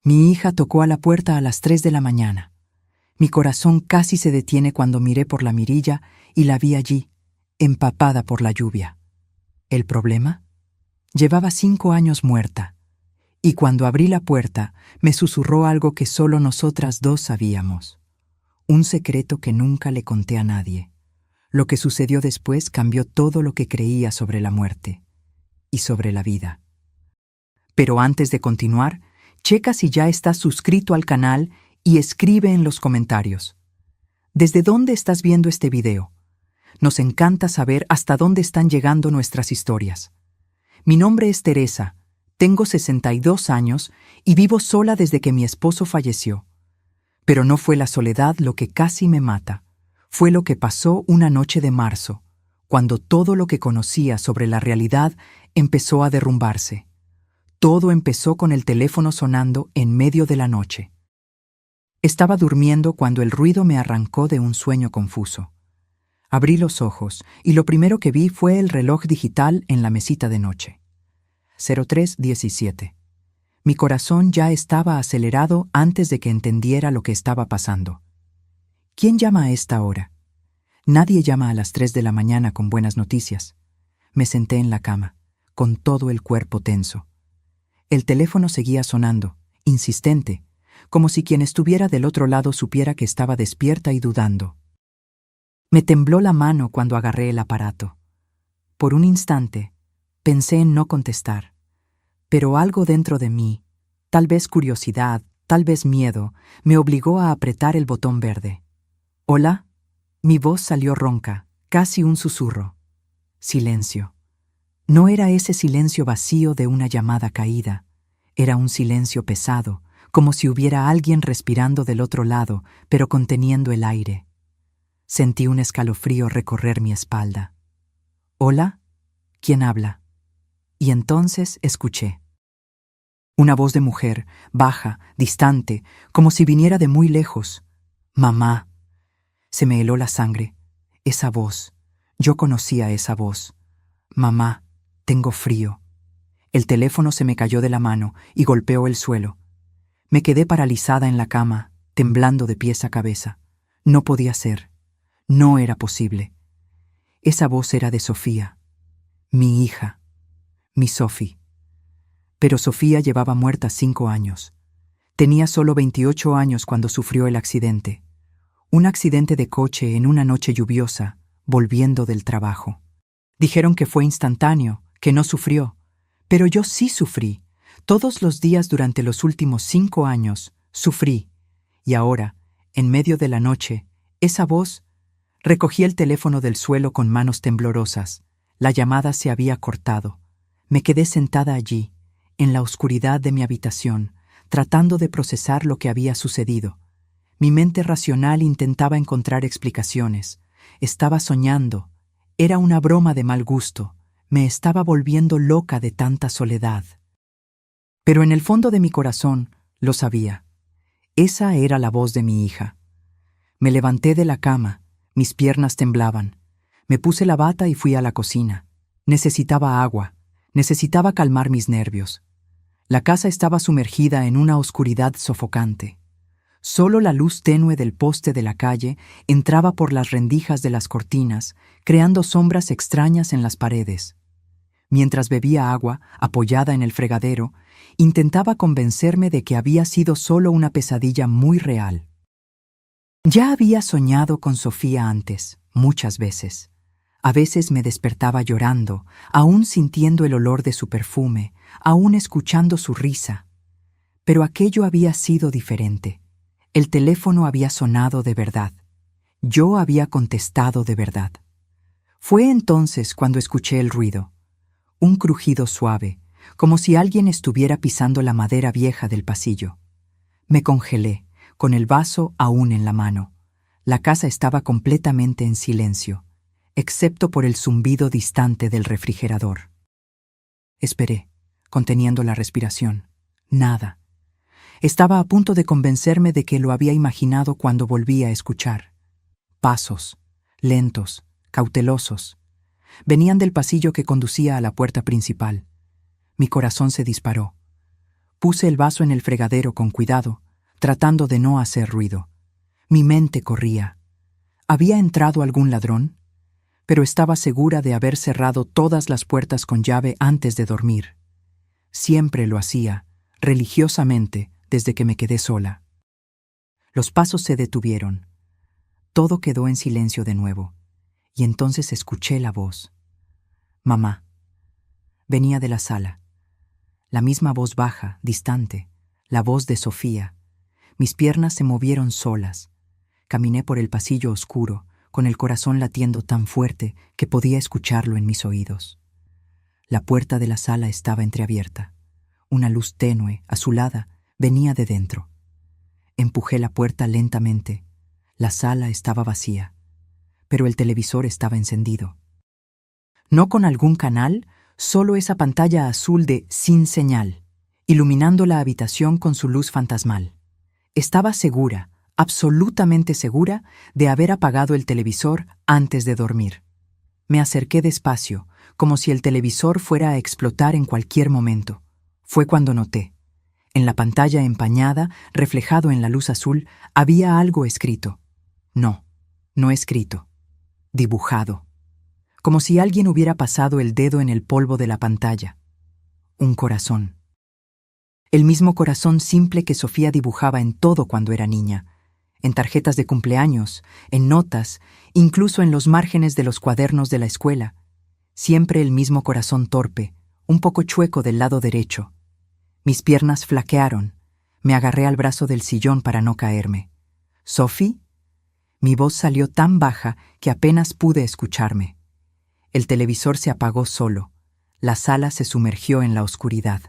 Mi hija tocó a la puerta a las 3 de la mañana. Mi corazón casi se detiene cuando miré por la mirilla y la vi allí, empapada por la lluvia. ¿El problema? Llevaba 5 años muerta, y cuando abrí la puerta me susurró algo que solo nosotras dos sabíamos. Un secreto que nunca le conté a nadie. Lo que sucedió después cambió todo lo que creía sobre la muerte y sobre la vida. Pero antes de continuar, checa si ya estás suscrito al canal y escribe en los comentarios. ¿Desde dónde estás viendo este video? Nos encanta saber hasta dónde están llegando nuestras historias. Mi nombre es Teresa, tengo 62 años y vivo sola desde que mi esposo falleció. Pero no fue la soledad lo que casi me mata. Fue lo que pasó una noche de marzo, cuando todo lo que conocía sobre la realidad empezó a derrumbarse. Todo empezó con el teléfono sonando en medio de la noche. Estaba durmiendo cuando el ruido me arrancó de un sueño confuso. Abrí los ojos y lo primero que vi fue el reloj digital en la mesita de noche. 03:17. Mi corazón ya estaba acelerado antes de que entendiera lo que estaba pasando. ¿Quién llama a esta hora? Nadie llama a las 3 de la mañana con buenas noticias. Me senté en la cama, con todo el cuerpo tenso. El teléfono seguía sonando, insistente, como si quien estuviera del otro lado supiera que estaba despierta y dudando. Me tembló la mano cuando agarré el aparato. Por un instante, pensé en no contestar, pero algo dentro de mí, tal vez curiosidad, tal vez miedo, me obligó a apretar el botón verde. ¿Hola? Mi voz salió ronca, casi un susurro. Silencio. No era ese silencio vacío de una llamada caída. Era un silencio pesado, como si hubiera alguien respirando del otro lado, pero conteniendo el aire. Sentí un escalofrío recorrer mi espalda. ¿Hola? ¿Quién habla? Y entonces escuché. Una voz de mujer, baja, distante, como si viniera de muy lejos. Mamá. Se me heló la sangre. Esa voz. Yo conocía esa voz. Mamá, tengo frío. El teléfono se me cayó de la mano y golpeó el suelo. Me quedé paralizada en la cama, temblando de pies a cabeza. No podía ser. No era posible. Esa voz era de Sofía, mi hija, mi Sophie. Pero Sofía llevaba muerta 5 años. Tenía solo 28 años cuando sufrió el accidente. Un accidente de coche en una noche lluviosa, volviendo del trabajo. Dijeron que fue instantáneo, que no sufrió. Pero yo sí sufrí. Todos los días durante los últimos 5 años, sufrí. Y ahora, en medio de la noche, esa voz... Recogí el teléfono del suelo con manos temblorosas. La llamada se había cortado. Me quedé sentada allí, en la oscuridad de mi habitación, tratando de procesar lo que había sucedido. Mi mente racional intentaba encontrar explicaciones. Estaba soñando. Era una broma de mal gusto. Me estaba volviendo loca de tanta soledad. Pero en el fondo de mi corazón, lo sabía. Esa era la voz de mi hija. Me levanté de la cama. Mis piernas temblaban. Me puse la bata y fui a la cocina. Necesitaba agua. Necesitaba calmar mis nervios. La casa estaba sumergida en una oscuridad sofocante. Solo la luz tenue del poste de la calle entraba por las rendijas de las cortinas, creando sombras extrañas en las paredes. Mientras bebía agua, apoyada en el fregadero, intentaba convencerme de que había sido solo una pesadilla muy real. Ya había soñado con Sofía antes, muchas veces. A veces me despertaba llorando, aún sintiendo el olor de su perfume, aún escuchando su risa. Pero aquello había sido diferente. El teléfono había sonado de verdad. Yo había contestado de verdad. Fue entonces cuando escuché el ruido. Un crujido suave, como si alguien estuviera pisando la madera vieja del pasillo. Me congelé, con el vaso aún en la mano. La casa estaba completamente en silencio, excepto por el zumbido distante del refrigerador. Esperé, conteniendo la respiración. Nada. Estaba a punto de convencerme de que lo había imaginado cuando volví a escuchar. Pasos, lentos, cautelosos. Venían del pasillo que conducía a la puerta principal. Mi corazón se disparó. Puse el vaso en el fregadero con cuidado, tratando de no hacer ruido. Mi mente corría. ¿Había entrado algún ladrón? Pero estaba segura de haber cerrado todas las puertas con llave antes de dormir. Siempre lo hacía, religiosamente, desde que me quedé sola. Los pasos se detuvieron. Todo quedó en silencio de nuevo, y entonces escuché la voz. Mamá. Venía de la sala. La misma voz baja, distante, la voz de Sofía. Mis piernas se movieron solas. Caminé por el pasillo oscuro, con el corazón latiendo tan fuerte que podía escucharlo en mis oídos. La puerta de la sala estaba entreabierta. Una luz tenue, azulada, venía de dentro. Empujé la puerta lentamente. La sala estaba vacía, pero el televisor estaba encendido. No con algún canal, solo esa pantalla azul de sin señal, iluminando la habitación con su luz fantasmal. Estaba segura, absolutamente segura, de haber apagado el televisor antes de dormir. Me acerqué despacio, como si el televisor fuera a explotar en cualquier momento. Fue cuando noté. En la pantalla empañada, reflejado en la luz azul, había algo escrito. No, no escrito. Dibujado. Como si alguien hubiera pasado el dedo en el polvo de la pantalla. Un corazón. El mismo corazón simple que Sofía dibujaba en todo cuando era niña. En tarjetas de cumpleaños, en notas, incluso en los márgenes de los cuadernos de la escuela. Siempre el mismo corazón torpe, un poco chueco del lado derecho. Mis piernas flaquearon. Me agarré al brazo del sillón para no caerme. ¿Sophie? Mi voz salió tan baja que apenas pude escucharme. El televisor se apagó solo. La sala se sumergió en la oscuridad.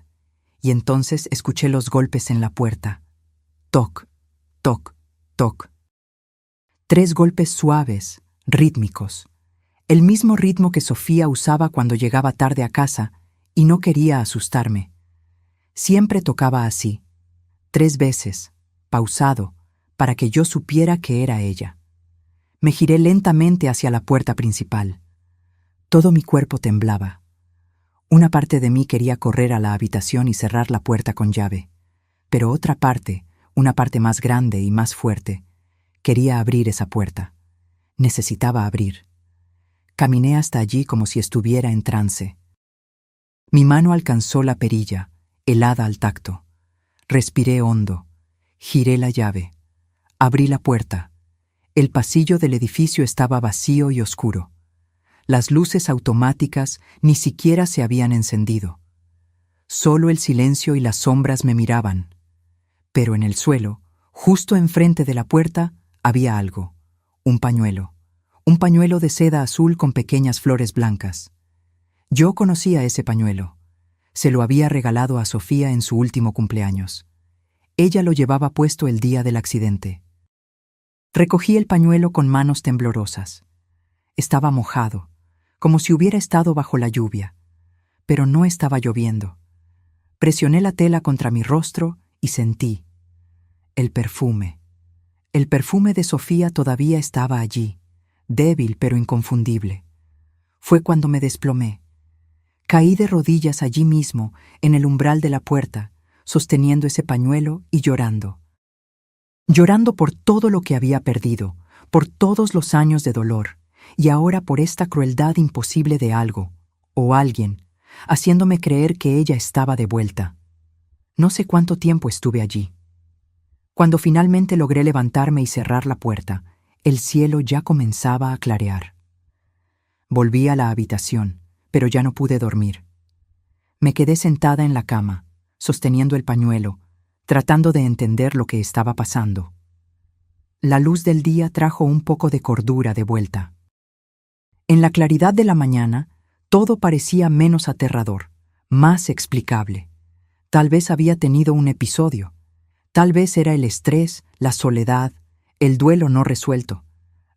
Y entonces escuché los golpes en la puerta. Toc, toc, toc. 3 golpes suaves, rítmicos. El mismo ritmo que Sofía usaba cuando llegaba tarde a casa y no quería asustarme. Siempre tocaba así, 3 veces, pausado, para que yo supiera que era ella. Me giré lentamente hacia la puerta principal. Todo mi cuerpo temblaba. Una parte de mí quería correr a la habitación y cerrar la puerta con llave, pero otra parte, una parte más grande y más fuerte, quería abrir esa puerta. Necesitaba abrir. Caminé hasta allí como si estuviera en trance. Mi mano alcanzó la perilla, helada al tacto. Respiré hondo. Giré la llave. Abrí la puerta. El pasillo del edificio estaba vacío y oscuro. Las luces automáticas ni siquiera se habían encendido. Solo el silencio y las sombras me miraban. Pero en el suelo, justo enfrente de la puerta, había algo. Un pañuelo. Un pañuelo de seda azul con pequeñas flores blancas. Yo conocía ese pañuelo. Se lo había regalado a Sofía en su último cumpleaños. Ella lo llevaba puesto el día del accidente. Recogí el pañuelo con manos temblorosas. Estaba mojado, como si hubiera estado bajo la lluvia, pero no estaba lloviendo. Presioné la tela contra mi rostro y sentí el perfume. El perfume de Sofía todavía estaba allí, débil pero inconfundible. Fue cuando me desplomé. Caí de rodillas allí mismo, en el umbral de la puerta, sosteniendo ese pañuelo y llorando. Llorando por todo lo que había perdido, por todos los años de dolor, y ahora por esta crueldad imposible de algo, o alguien, haciéndome creer que ella estaba de vuelta. No sé cuánto tiempo estuve allí. Cuando finalmente logré levantarme y cerrar la puerta, el cielo ya comenzaba a clarear. Volví a la habitación, pero ya no pude dormir. Me quedé sentada en la cama, sosteniendo el pañuelo, tratando de entender lo que estaba pasando. La luz del día trajo un poco de cordura de vuelta. En la claridad de la mañana, todo parecía menos aterrador, más explicable. Tal vez había tenido un episodio. Tal vez era el estrés, la soledad, el duelo no resuelto.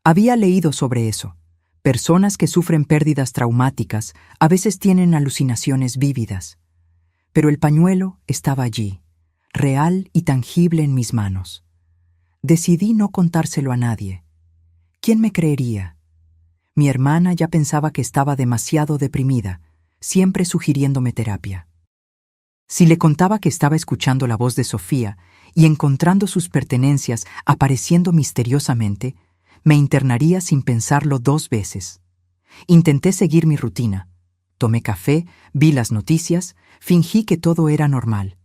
Había leído sobre eso. Personas que sufren pérdidas traumáticas a veces tienen alucinaciones vívidas. Pero el pañuelo estaba allí, real y tangible en mis manos. Decidí no contárselo a nadie. ¿Quién me creería? Mi hermana ya pensaba que estaba demasiado deprimida, siempre sugiriéndome terapia. Si le contaba que estaba escuchando la voz de Sofía y encontrando sus pertenencias apareciendo misteriosamente, me internaría sin pensarlo 2 veces. Intenté seguir mi rutina. Tomé café, vi las noticias, fingí que todo era normal,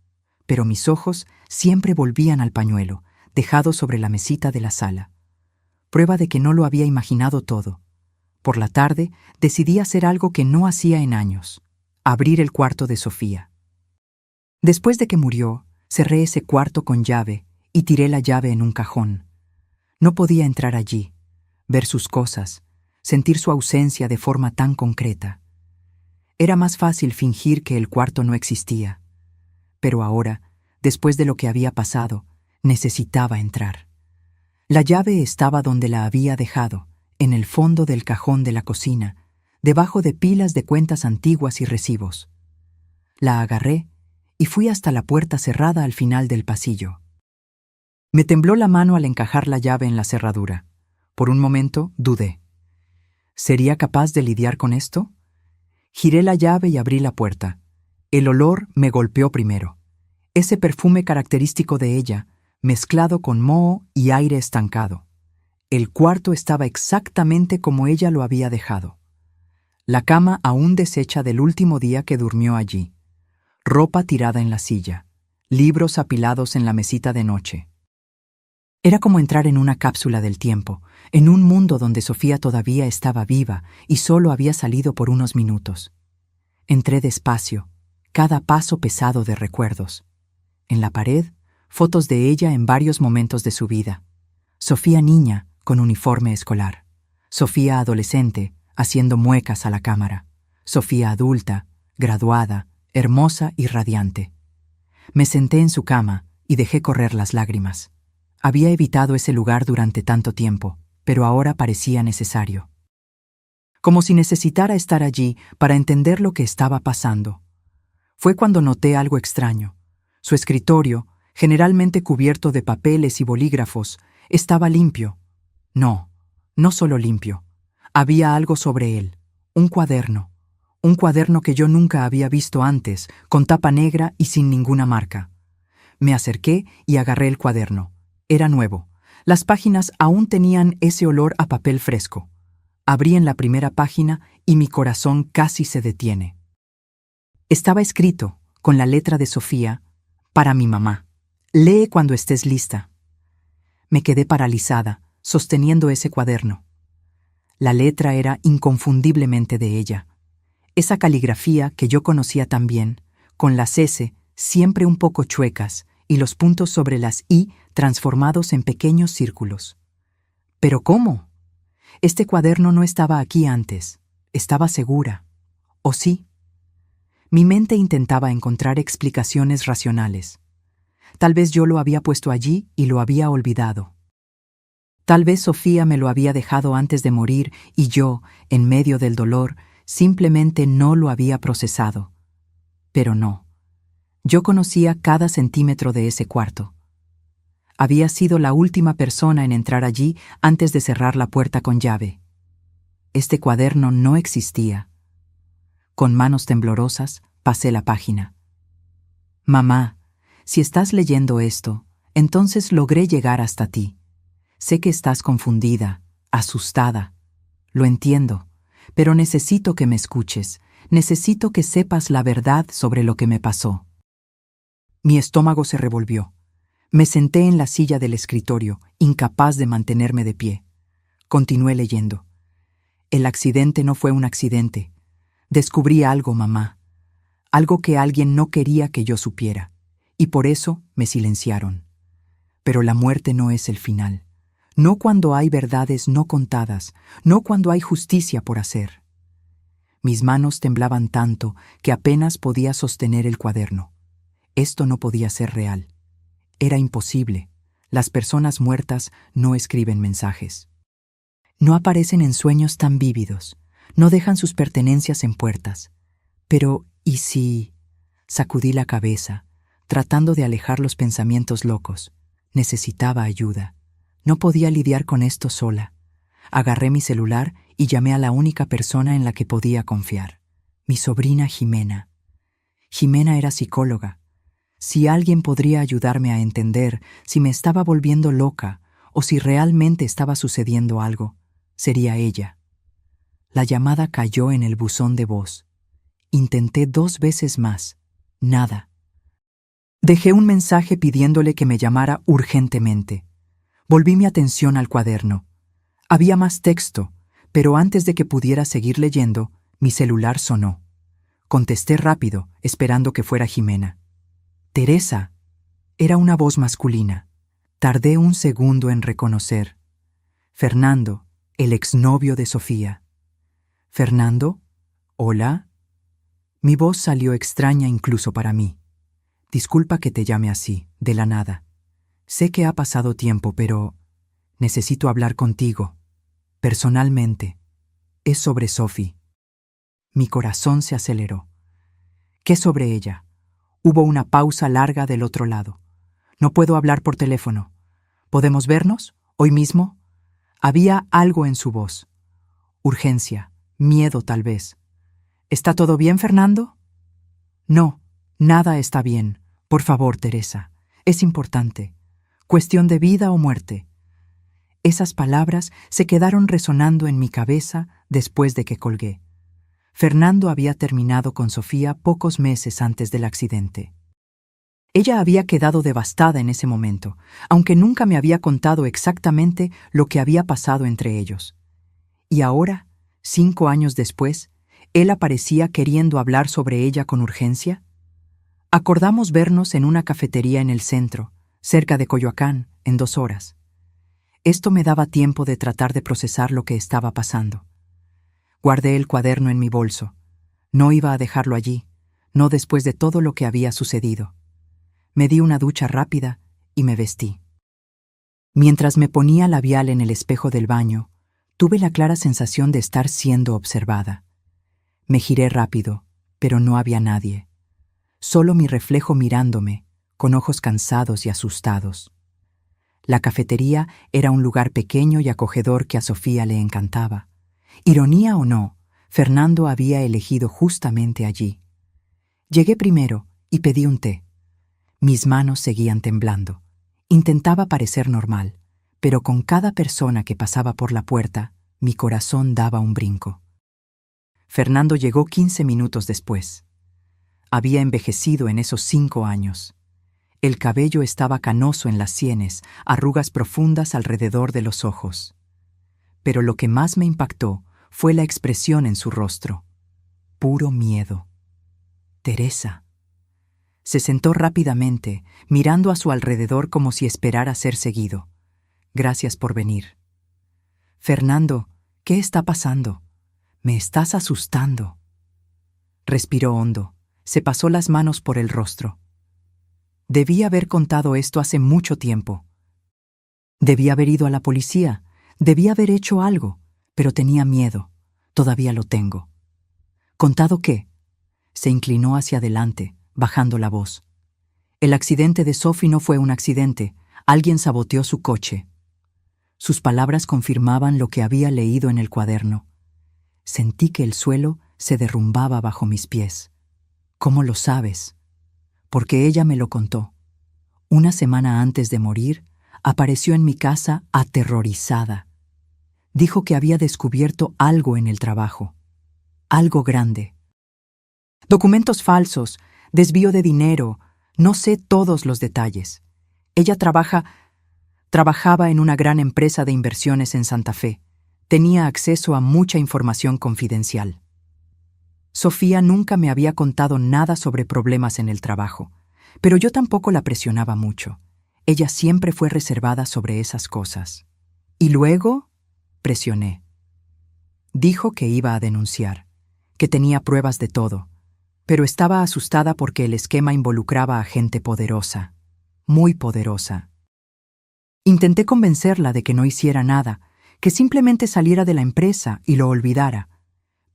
pero mis ojos siempre volvían al pañuelo, dejado sobre la mesita de la sala. Prueba de que no lo había imaginado todo. Por la tarde decidí hacer algo que no hacía en años: abrir el cuarto de Sofía. Después de que murió, cerré ese cuarto con llave y tiré la llave en un cajón. No podía entrar allí, ver sus cosas, sentir su ausencia de forma tan concreta. Era más fácil fingir que el cuarto no existía. Pero ahora, después de lo que había pasado, necesitaba entrar. La llave estaba donde la había dejado, en el fondo del cajón de la cocina, debajo de pilas de cuentas antiguas y recibos. La agarré y fui hasta la puerta cerrada al final del pasillo. Me tembló la mano al encajar la llave en la cerradura. Por un momento dudé. ¿Sería capaz de lidiar con esto? Giré la llave y abrí la puerta. El olor me golpeó primero. Ese perfume característico de ella, mezclado con moho y aire estancado. El cuarto estaba exactamente como ella lo había dejado. La cama aún deshecha del último día que durmió allí. Ropa tirada en la silla. Libros apilados en la mesita de noche. Era como entrar en una cápsula del tiempo, en un mundo donde Sofía todavía estaba viva y solo había salido por unos minutos. Entré despacio, cada paso pesado de recuerdos. En la pared, fotos de ella en varios momentos de su vida. Sofía niña, con uniforme escolar. Sofía adolescente, haciendo muecas a la cámara. Sofía adulta, graduada, hermosa y radiante. Me senté en su cama y dejé correr las lágrimas. Había evitado ese lugar durante tanto tiempo, pero ahora parecía necesario. Como si necesitara estar allí para entender lo que estaba pasando. Fue cuando noté algo extraño. Su escritorio, generalmente cubierto de papeles y bolígrafos, estaba limpio. No, no solo limpio. Había algo sobre él, un cuaderno. Un cuaderno que yo nunca había visto antes, con tapa negra y sin ninguna marca. Me acerqué y agarré el cuaderno. Era nuevo. Las páginas aún tenían ese olor a papel fresco. Abrí en la primera página y mi corazón casi se detiene. Estaba escrito, con la letra de Sofía, para mi mamá. Lee cuando estés lista. Me quedé paralizada, sosteniendo ese cuaderno. La letra era inconfundiblemente de ella. Esa caligrafía que yo conocía tan bien, con las S siempre un poco chuecas y los puntos sobre las I transformados en pequeños círculos. ¿Pero cómo? Este cuaderno no estaba aquí antes. Estaba segura. ¿O sí? Mi mente intentaba encontrar explicaciones racionales. Tal vez yo lo había puesto allí y lo había olvidado. Tal vez Sofía me lo había dejado antes de morir y yo, en medio del dolor, simplemente no lo había procesado. Pero no. Yo conocía cada centímetro de ese cuarto. Había sido la última persona en entrar allí antes de cerrar la puerta con llave. Este cuaderno no existía. Con manos temblorosas, pasé la página. Mamá, si estás leyendo esto, entonces logré llegar hasta ti. Sé que estás confundida, asustada. Lo entiendo, pero necesito que me escuches. Necesito que sepas la verdad sobre lo que me pasó. Mi estómago se revolvió. Me senté en la silla del escritorio, incapaz de mantenerme de pie. Continué leyendo. El accidente no fue un accidente. Descubrí algo, mamá. Algo que alguien no quería que yo supiera. Y por eso me silenciaron. Pero la muerte no es el final. No cuando hay verdades no contadas, no cuando hay justicia por hacer. Mis manos temblaban tanto que apenas podía sostener el cuaderno. Esto no podía ser real. Era imposible. Las personas muertas no escriben mensajes. No aparecen en sueños tan vívidos. No dejan sus pertenencias en puertas. Pero, ¿y si...? Sacudí la cabeza, tratando de alejar los pensamientos locos. Necesitaba ayuda. No podía lidiar con esto sola. Agarré mi celular y llamé a la única persona en la que podía confiar. Mi sobrina Jimena. Jimena era psicóloga. Si alguien podría ayudarme a entender si me estaba volviendo loca o si realmente estaba sucediendo algo, sería ella. La llamada cayó en el buzón de voz. Intenté 2 veces más. Nada. Dejé un mensaje pidiéndole que me llamara urgentemente. Volví mi atención al cuaderno. Había más texto, pero antes de que pudiera seguir leyendo, mi celular sonó. Contesté rápido, esperando que fuera Jimena. Teresa. Era una voz masculina. Tardé un segundo en reconocer. Fernando, el exnovio de Sofía. ¿Fernando? ¿Hola? Mi voz salió extraña incluso para mí. Disculpa que te llame así, de la nada. Sé que ha pasado tiempo, pero necesito hablar contigo. Personalmente. Es sobre Sophie. Mi corazón se aceleró. ¿Qué sobre ella? Hubo una pausa larga del otro lado. No puedo hablar por teléfono. ¿Podemos vernos? ¿Hoy mismo? Había algo en su voz. Urgencia, miedo tal vez. ¿Está todo bien, Fernando? No, nada está bien. Por favor, Teresa. Es importante. Cuestión de vida o muerte. Esas palabras se quedaron resonando en mi cabeza después de que colgué. Fernando había terminado con Sofía pocos meses antes del accidente. Ella había quedado devastada en ese momento, aunque nunca me había contado exactamente lo que había pasado entre ellos. Y ahora, 5 años después, él aparecía queriendo hablar sobre ella con urgencia. Acordamos vernos en una cafetería en el centro, cerca de Coyoacán, en 2 horas. Esto me daba tiempo de tratar de procesar lo que estaba pasando. Guardé el cuaderno en mi bolso. No iba a dejarlo allí, no después de todo lo que había sucedido. Me di una ducha rápida y me vestí. Mientras me ponía labial en el espejo del baño, tuve la clara sensación de estar siendo observada. Me giré rápido, pero no había nadie. Solo mi reflejo mirándome, con ojos cansados y asustados. La cafetería era un lugar pequeño y acogedor que a Sofía le encantaba. Ironía o no, Fernando había elegido justamente allí. Llegué primero y pedí un té. Mis manos seguían temblando. Intentaba parecer normal, pero con cada persona que pasaba por la puerta, mi corazón daba un brinco. Fernando llegó 15 minutos después. Había envejecido en esos 5 años. El cabello estaba canoso en las sienes, arrugas profundas alrededor de los ojos. Pero lo que más me impactó fue la expresión en su rostro. Puro miedo. Teresa. Se sentó rápidamente, mirando a su alrededor como si esperara ser seguido. Gracias por venir. Fernando, ¿qué está pasando? Me estás asustando. Respiró hondo. Se pasó las manos por el rostro. Debí haber contado esto hace mucho tiempo. Debí haber ido a la policía. Debí haber hecho algo, pero tenía miedo. Todavía lo tengo. ¿Contado qué? Se inclinó hacia adelante, bajando la voz. El accidente de Sophie no fue un accidente. Alguien saboteó su coche. Sus palabras confirmaban lo que había leído en el cuaderno. Sentí que el suelo se derrumbaba bajo mis pies. ¿Cómo lo sabes? Porque ella me lo contó. Una semana antes de morir, apareció en mi casa aterrorizada. Dijo que había descubierto algo en el trabajo. Algo grande. Documentos falsos, desvío de dinero, no sé todos los detalles. Ella trabajaba en una gran empresa de inversiones en Santa Fe. Tenía acceso a mucha información confidencial. Sofía nunca me había contado nada sobre problemas en el trabajo, pero yo tampoco la presionaba mucho. Ella siempre fue reservada sobre esas cosas. Y luego, presioné. Dijo que iba a denunciar, que tenía pruebas de todo, pero estaba asustada porque el esquema involucraba a gente poderosa, muy poderosa. Intenté convencerla de que no hiciera nada, que simplemente saliera de la empresa y lo olvidara.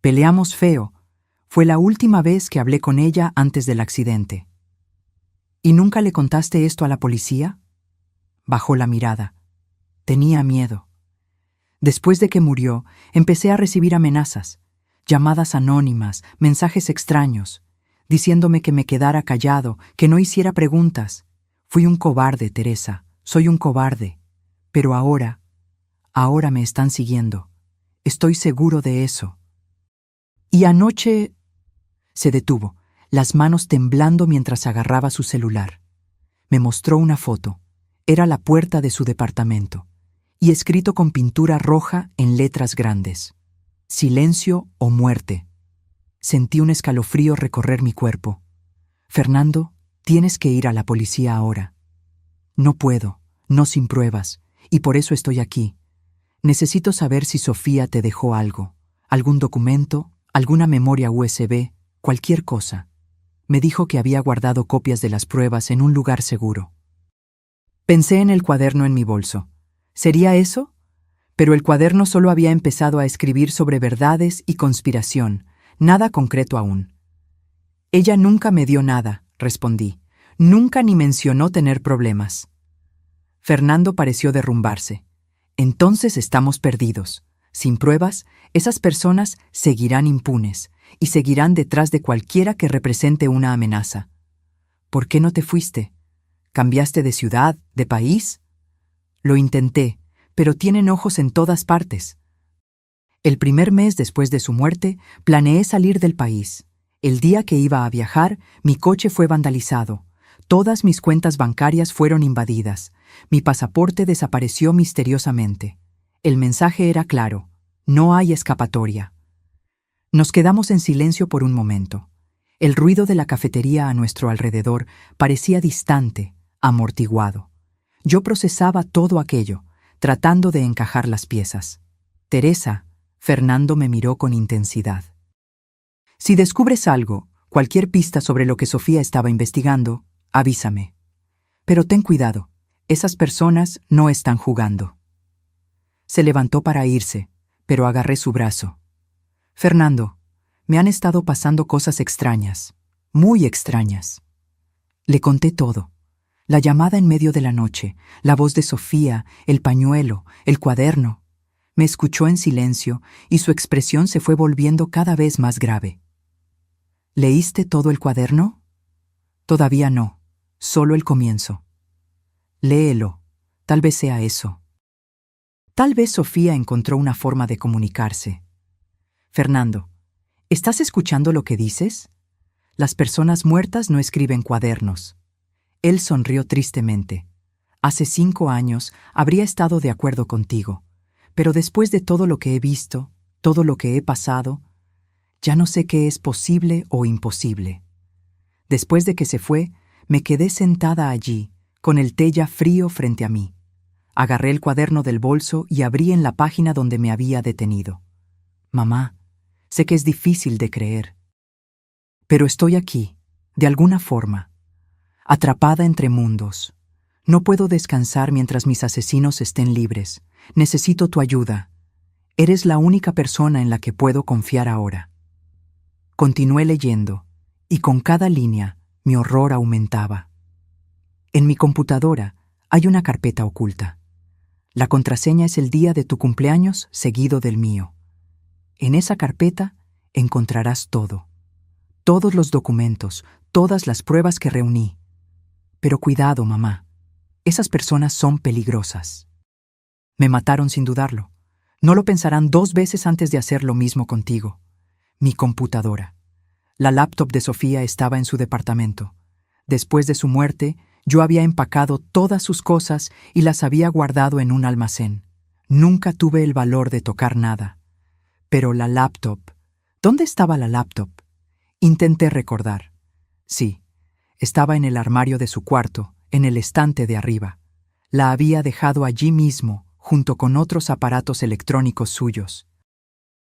Peleamos feo. Fue la última vez que hablé con ella antes del accidente. ¿Y nunca le contaste esto a la policía? Bajó la mirada. Tenía miedo. Después de que murió, empecé a recibir amenazas, llamadas anónimas, mensajes extraños. diciéndome que me quedara callado, que no hiciera preguntas. Fui un cobarde, Teresa, soy un cobarde. Pero ahora me están siguiendo. Estoy seguro de eso. Y anoche... Se detuvo, las manos temblando mientras agarraba su celular. Me mostró una foto. Era la puerta de su departamento, y escrito con pintura roja en letras grandes: silencio o muerte. Sentí un escalofrío recorrer mi cuerpo. Fernando, tienes que ir a la policía ahora. No puedo, no sin pruebas, y por eso estoy aquí. Necesito saber si Sofía te dejó algo, algún documento, alguna memoria USB, cualquier cosa. Me dijo que había guardado copias de las pruebas en un lugar seguro. Pensé en el cuaderno en mi bolso. ¿Sería eso? Pero el cuaderno solo había empezado a escribir sobre verdades y conspiración, nada concreto aún. Ella nunca me dio nada, respondí. Nunca ni mencionó tener problemas. Fernando pareció derrumbarse. Entonces estamos perdidos. Sin pruebas, esas personas seguirán impunes y seguirán detrás de cualquiera que represente una amenaza. ¿Por qué no te fuiste? ¿Cambiaste de ciudad, de país? Lo intenté, pero tienen ojos en todas partes. El primer mes después de su muerte, planeé salir del país. El día que iba a viajar, mi coche fue vandalizado. Todas mis cuentas bancarias fueron invadidas. Mi pasaporte desapareció misteriosamente. El mensaje era claro: no hay escapatoria. Nos quedamos en silencio por un momento. El ruido de la cafetería a nuestro alrededor parecía distante, amortiguado. Yo procesaba todo aquello, tratando de encajar las piezas. Teresa, Fernando me miró con intensidad. Si descubres algo, cualquier pista sobre lo que Sofía estaba investigando, avísame. Pero ten cuidado, esas personas no están jugando. Se levantó para irse, pero agarré su brazo. Fernando, me han estado pasando cosas extrañas, muy extrañas. Le conté todo. La llamada en medio de la noche, la voz de Sofía, el pañuelo, el cuaderno. Me escuchó en silencio y su expresión se fue volviendo cada vez más grave. ¿Leíste todo el cuaderno? Todavía no, solo el comienzo. Léelo, tal vez sea eso. Tal vez Sofía encontró una forma de comunicarse. Fernando, ¿estás escuchando lo que dices? Las personas muertas no escriben cuadernos. Él sonrió tristemente. Hace 5 años habría estado de acuerdo contigo, pero después de todo lo que he visto, todo lo que he pasado, ya no sé qué es posible o imposible. Después de que se fue, me quedé sentada allí, con el té ya frío frente a mí. Agarré el cuaderno del bolso y abrí en la página donde me había detenido. Mamá, sé que es difícil de creer, pero estoy aquí, de alguna forma, atrapada entre mundos. No puedo descansar mientras mis asesinos estén libres. Necesito tu ayuda. Eres la única persona en la que puedo confiar ahora. Continué leyendo, y con cada línea mi horror aumentaba. En mi computadora hay una carpeta oculta. La contraseña es el día de tu cumpleaños seguido del mío. En esa carpeta encontrarás todo. Todos los documentos, todas las pruebas que reuní. Pero cuidado, mamá. Esas personas son peligrosas. Me mataron sin dudarlo. No lo pensarán 2 veces antes de hacer lo mismo contigo. Mi computadora. La laptop de Sofía estaba en su departamento. Después de su muerte, yo había empacado todas sus cosas y las había guardado en un almacén. Nunca tuve el valor de tocar nada. Pero la laptop... ¿Dónde estaba la laptop? Intenté recordar. Sí, estaba en el armario de su cuarto, en el estante de arriba. La había dejado allí mismo, junto con otros aparatos electrónicos suyos.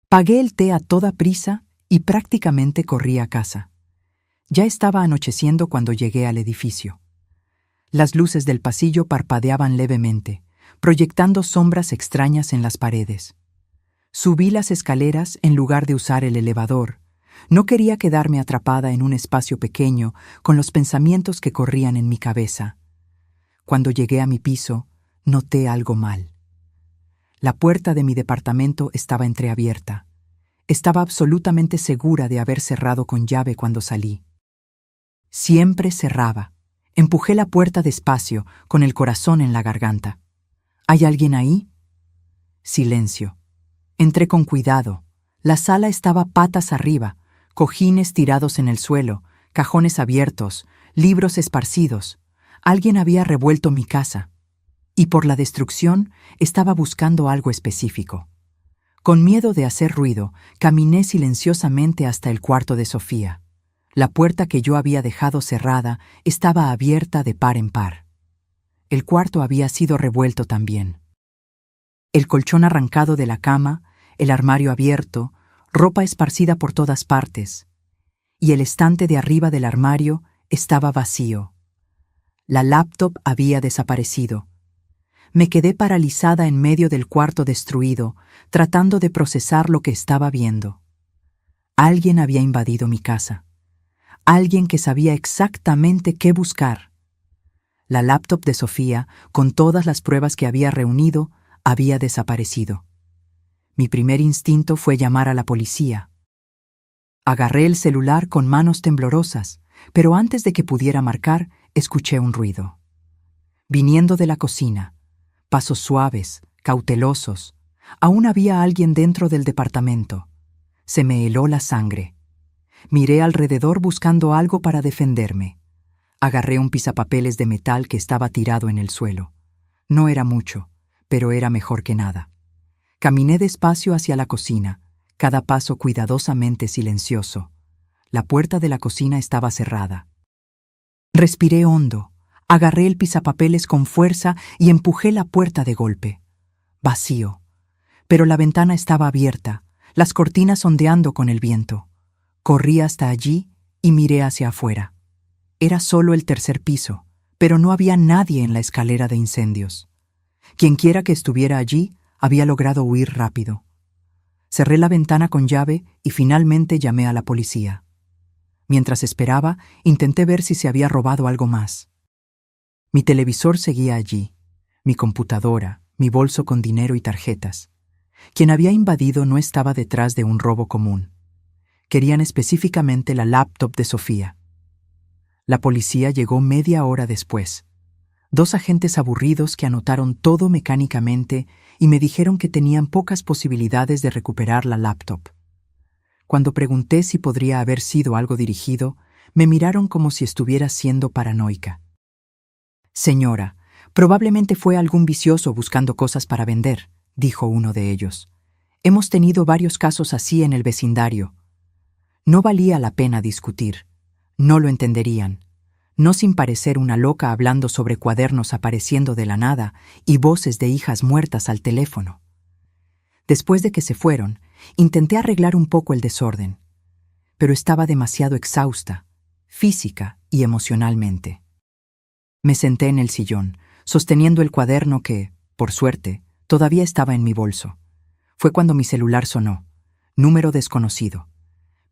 Pagué el té a toda prisa y prácticamente corrí a casa. Ya estaba anocheciendo cuando llegué al edificio. Las luces del pasillo parpadeaban levemente, proyectando sombras extrañas en las paredes. Subí las escaleras en lugar de usar el elevador. No quería quedarme atrapada en un espacio pequeño con los pensamientos que corrían en mi cabeza. Cuando llegué a mi piso, noté algo mal. La puerta de mi departamento estaba entreabierta. Estaba absolutamente segura de haber cerrado con llave cuando salí. Siempre cerraba. Empujé la puerta despacio, con el corazón en la garganta. ¿Hay alguien ahí? Silencio. Entré con cuidado. La sala estaba patas arriba, cojines tirados en el suelo, cajones abiertos, libros esparcidos. Alguien había revuelto mi casa. Y por la destrucción estaba buscando algo específico. Con miedo de hacer ruido, caminé silenciosamente hasta el cuarto de Sofía. La puerta que yo había dejado cerrada estaba abierta de par en par. El cuarto había sido revuelto también. El colchón arrancado de la cama, el armario abierto, ropa esparcida por todas partes. Y el estante de arriba del armario estaba vacío. La laptop había desaparecido. Me quedé paralizada en medio del cuarto destruido, tratando de procesar lo que estaba viendo. Alguien había invadido mi casa. Alguien que sabía exactamente qué buscar. La laptop de Sofía, con todas las pruebas que había reunido, había desaparecido. Mi primer instinto fue llamar a la policía. Agarré el celular con manos temblorosas, pero antes de que pudiera marcar, escuché un ruido. Viniendo de la cocina, pasos suaves, cautelosos. Aún había alguien dentro del departamento. Se me heló la sangre. Miré alrededor buscando algo para defenderme. Agarré un pisapapeles de metal que estaba tirado en el suelo. No era mucho, pero era mejor que nada. Caminé despacio hacia la cocina, cada paso cuidadosamente silencioso. La puerta de la cocina estaba cerrada. Respiré hondo, agarré el pisapapeles con fuerza y empujé la puerta de golpe. Vacío. Pero la ventana estaba abierta, las cortinas ondeando con el viento. Corrí hasta allí y miré hacia afuera. Era solo el tercer piso, pero no había nadie en la escalera de incendios. Quienquiera que estuviera allí había logrado huir rápido. Cerré la ventana con llave y finalmente llamé a la policía. Mientras esperaba, intenté ver si se había robado algo más. Mi televisor seguía allí, mi computadora, mi bolso con dinero y tarjetas. Quien había invadido no estaba detrás de un robo común. Querían específicamente la laptop de Sofía. La policía llegó media hora después. 2 agentes aburridos que anotaron todo mecánicamente y me dijeron que tenían pocas posibilidades de recuperar la laptop. Cuando pregunté si podría haber sido algo dirigido, me miraron como si estuviera siendo paranoica. Señora, probablemente fue algún vicioso buscando cosas para vender, dijo uno de ellos. Hemos tenido varios casos así en el vecindario. No valía la pena discutir. No lo entenderían. No sin parecer una loca hablando sobre cuadernos apareciendo de la nada y voces de hijas muertas al teléfono. Después de que se fueron, intenté arreglar un poco el desorden, pero estaba demasiado exhausta, física y emocionalmente. Me senté en el sillón, sosteniendo el cuaderno que, por suerte, todavía estaba en mi bolso. Fue cuando mi celular sonó. Número desconocido.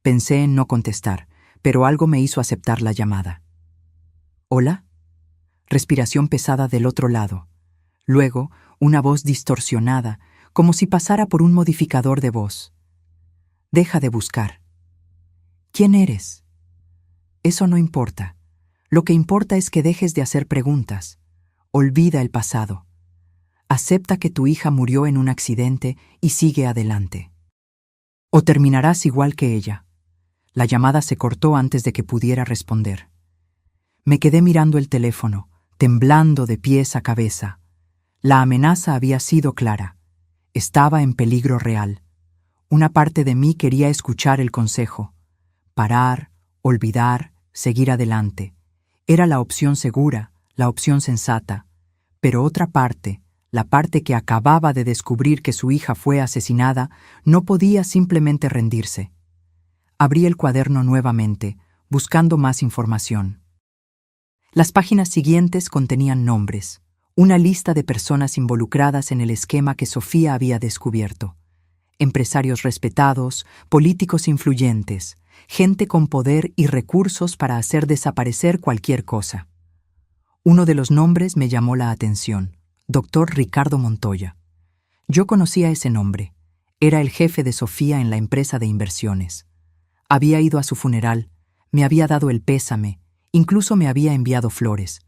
Pensé en no contestar, pero algo me hizo aceptar la llamada. ¿Hola? Respiración pesada del otro lado. Luego, una voz distorsionada, como si pasara por un modificador de voz. Deja de buscar. ¿Quién eres? Eso no importa. Lo que importa es que dejes de hacer preguntas. Olvida el pasado. Acepta que tu hija murió en un accidente y sigue adelante. O terminarás igual que ella. La llamada se cortó antes de que pudiera responder. Me quedé mirando el teléfono, temblando de pies a cabeza. La amenaza había sido clara. Estaba en peligro real. Una parte de mí quería escuchar el consejo. Parar, olvidar, seguir adelante. Era la opción segura, la opción sensata. Pero otra parte, la parte que acababa de descubrir que su hija fue asesinada, no podía simplemente rendirse. Abrí el cuaderno nuevamente, buscando más información. Las páginas siguientes contenían nombres, una lista de personas involucradas en el esquema que Sofía había descubierto. Empresarios respetados, políticos influyentes, gente con poder y recursos para hacer desaparecer cualquier cosa. Uno de los nombres me llamó la atención, Dr. Ricardo Montoya. Yo conocía ese nombre. Era el jefe de Sofía en la empresa de inversiones. Había ido a su funeral, me había dado el pésame Incluso me había enviado flores.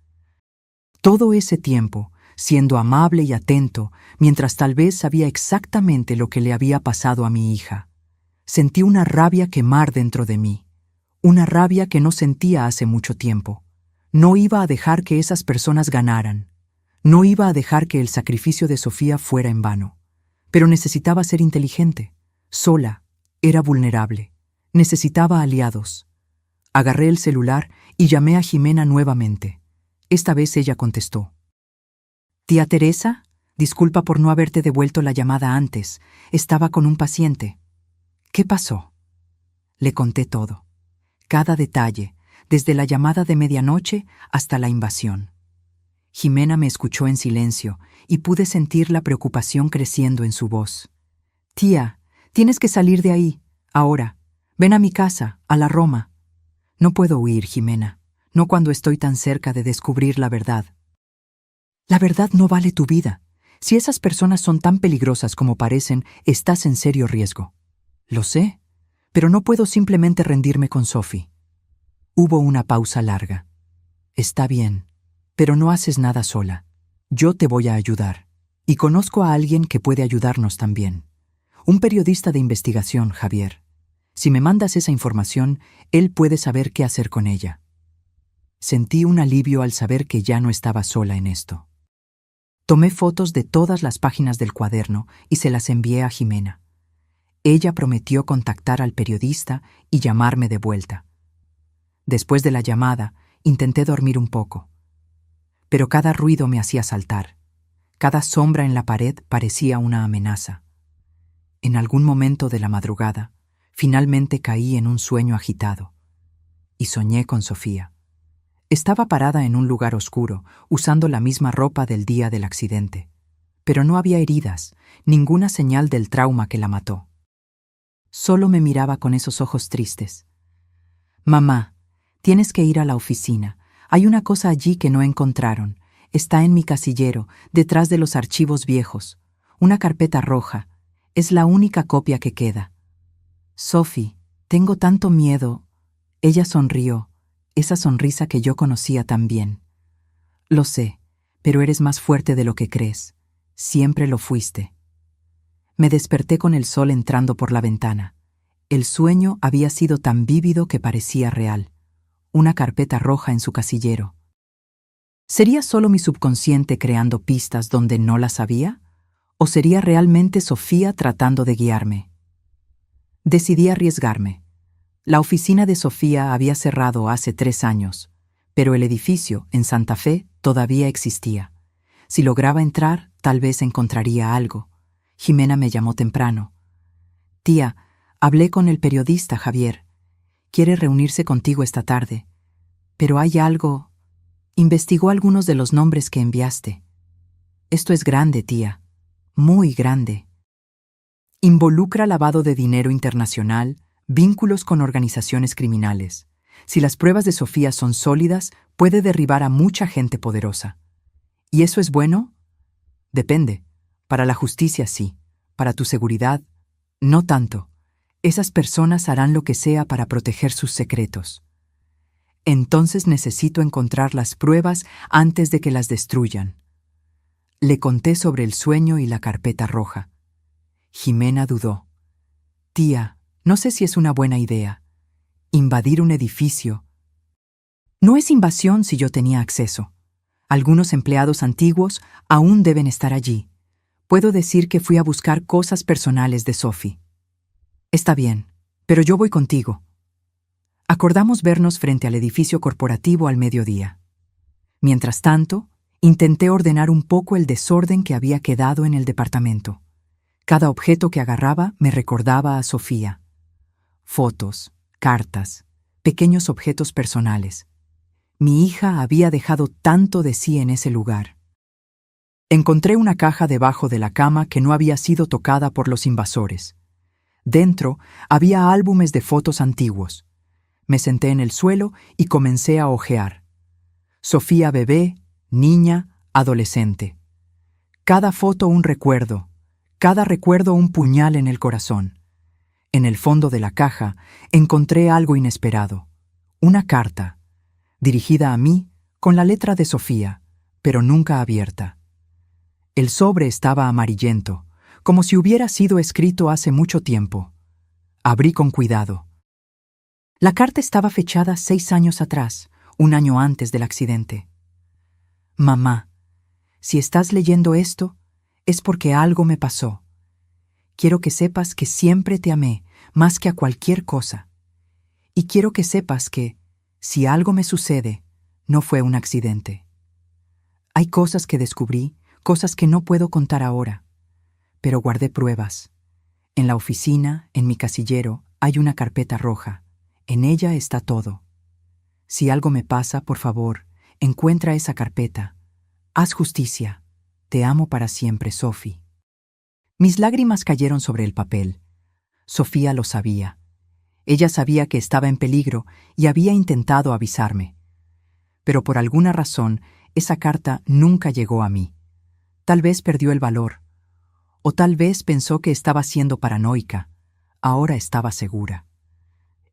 Todo ese tiempo, siendo amable y atento, mientras tal vez sabía exactamente lo que le había pasado a mi hija. Sentí una rabia quemar dentro de mí, una rabia que no sentía hace mucho tiempo. No iba a dejar que esas personas ganaran. No iba a dejar que el sacrificio de Sofía fuera en vano. Pero necesitaba ser inteligente. Sola, era vulnerable. Necesitaba aliados. Agarré el celular y llamé a Jimena nuevamente. Esta vez ella contestó. «Tía Teresa, disculpa por no haberte devuelto la llamada antes. Estaba con un paciente». «¿Qué pasó?» Le conté todo. Cada detalle, desde la llamada de medianoche hasta la invasión. Jimena me escuchó en silencio y pude sentir la preocupación creciendo en su voz. «Tía, tienes que salir de ahí, ahora. Ven a mi casa, a la Roma». «No puedo huir, Jimena, no cuando estoy tan cerca de descubrir la verdad». «La verdad no vale tu vida. Si esas personas son tan peligrosas como parecen, estás en serio riesgo». «Lo sé, pero no puedo simplemente rendirme con Sophie». Hubo una pausa larga. «Está bien, pero no haces nada sola. Yo te voy a ayudar. Y conozco a alguien que puede ayudarnos también. Un periodista de investigación, Javier. Si me mandas esa información, él puede saber qué hacer con ella». Sentí un alivio al saber que ya no estaba sola en esto. Tomé fotos de todas las páginas del cuaderno y se las envié a Jimena. Ella prometió contactar al periodista y llamarme de vuelta. Después de la llamada, intenté dormir un poco. Pero cada ruido me hacía saltar. Cada sombra en la pared parecía una amenaza. En algún momento de la madrugada, finalmente caí en un sueño agitado. Y soñé con Sofía. Estaba parada en un lugar oscuro, usando la misma ropa del día del accidente. Pero no había heridas, ninguna señal del trauma que la mató. Solo me miraba con esos ojos tristes. «Mamá, tienes que ir a la oficina. Hay una cosa allí que no encontraron. Está en mi casillero, detrás de los archivos viejos. Una carpeta roja. Es la única copia que queda». «Sophie, tengo tanto miedo». Ella sonrió, esa sonrisa que yo conocía tan bien. «Lo sé, pero eres más fuerte de lo que crees. Siempre lo fuiste». Me desperté con el sol entrando por la ventana. El sueño había sido tan vívido que parecía real. Una carpeta roja en su casillero. ¿Sería solo mi subconsciente creando pistas donde no las había? ¿O sería realmente Sofía tratando de guiarme? Decidí arriesgarme. La oficina de Sofía había cerrado hace 3 años, pero el edificio, en Santa Fe, todavía existía. Si lograba entrar, tal vez encontraría algo. Jimena me llamó temprano. «Tía, hablé con el periodista Javier. Quiere reunirse contigo esta tarde. Pero hay algo. Investigó algunos de los nombres que enviaste. Esto es grande, tía. Muy grande. Involucra lavado de dinero internacional, vínculos con organizaciones criminales. Si las pruebas de Sofía son sólidas, puede derribar a mucha gente poderosa. ¿Y eso es bueno? Depende. Para la justicia sí. Para tu seguridad, no tanto. Esas personas harán lo que sea para proteger sus secretos. Entonces necesito encontrar las pruebas antes de que las destruyan». Le conté sobre el sueño y la carpeta roja. Jimena dudó. «Tía, no sé si es una buena idea. Invadir un edificio. No es invasión si yo tenía acceso. Algunos empleados antiguos aún deben estar allí. Puedo decir que fui a buscar cosas personales de Sophie». «Está bien, pero yo voy contigo». Acordamos vernos frente al edificio corporativo al mediodía. Mientras tanto, intenté ordenar un poco el desorden que había quedado en el departamento. Cada objeto que agarraba me recordaba a Sofía. Fotos, cartas, pequeños objetos personales. Mi hija había dejado tanto de sí en ese lugar. Encontré una caja debajo de la cama que no había sido tocada por los invasores. Dentro había álbumes de fotos antiguos. Me senté en el suelo y comencé a hojear. Sofía bebé, niña, adolescente. Cada foto un recuerdo, cada recuerdo un puñal en el corazón. En el fondo de la caja encontré algo inesperado. Una carta. dirigida a mí, con la letra de Sofía, pero nunca abierta. El sobre estaba amarillento, como si hubiera sido escrito hace mucho tiempo. Abrí con cuidado. La carta estaba fechada 6 años atrás, un año antes del accidente. Mamá, si estás leyendo esto, es porque algo me pasó. Quiero que sepas que siempre te amé, más que a cualquier cosa. Y quiero que sepas que, si algo me sucede, no fue un accidente. Hay cosas que descubrí, cosas que no puedo contar ahora, pero guardé pruebas. En la oficina, en mi casillero, hay una carpeta roja. En ella está todo. Si algo me pasa, por favor, encuentra esa carpeta. Haz justicia. Te amo para siempre, Sophie. Mis lágrimas cayeron sobre el papel. Sofía lo sabía. Ella sabía que estaba en peligro y había intentado avisarme. Pero por alguna razón, esa carta nunca llegó a mí. Tal vez perdió el valor. O tal vez pensó que estaba siendo paranoica. Ahora estaba segura.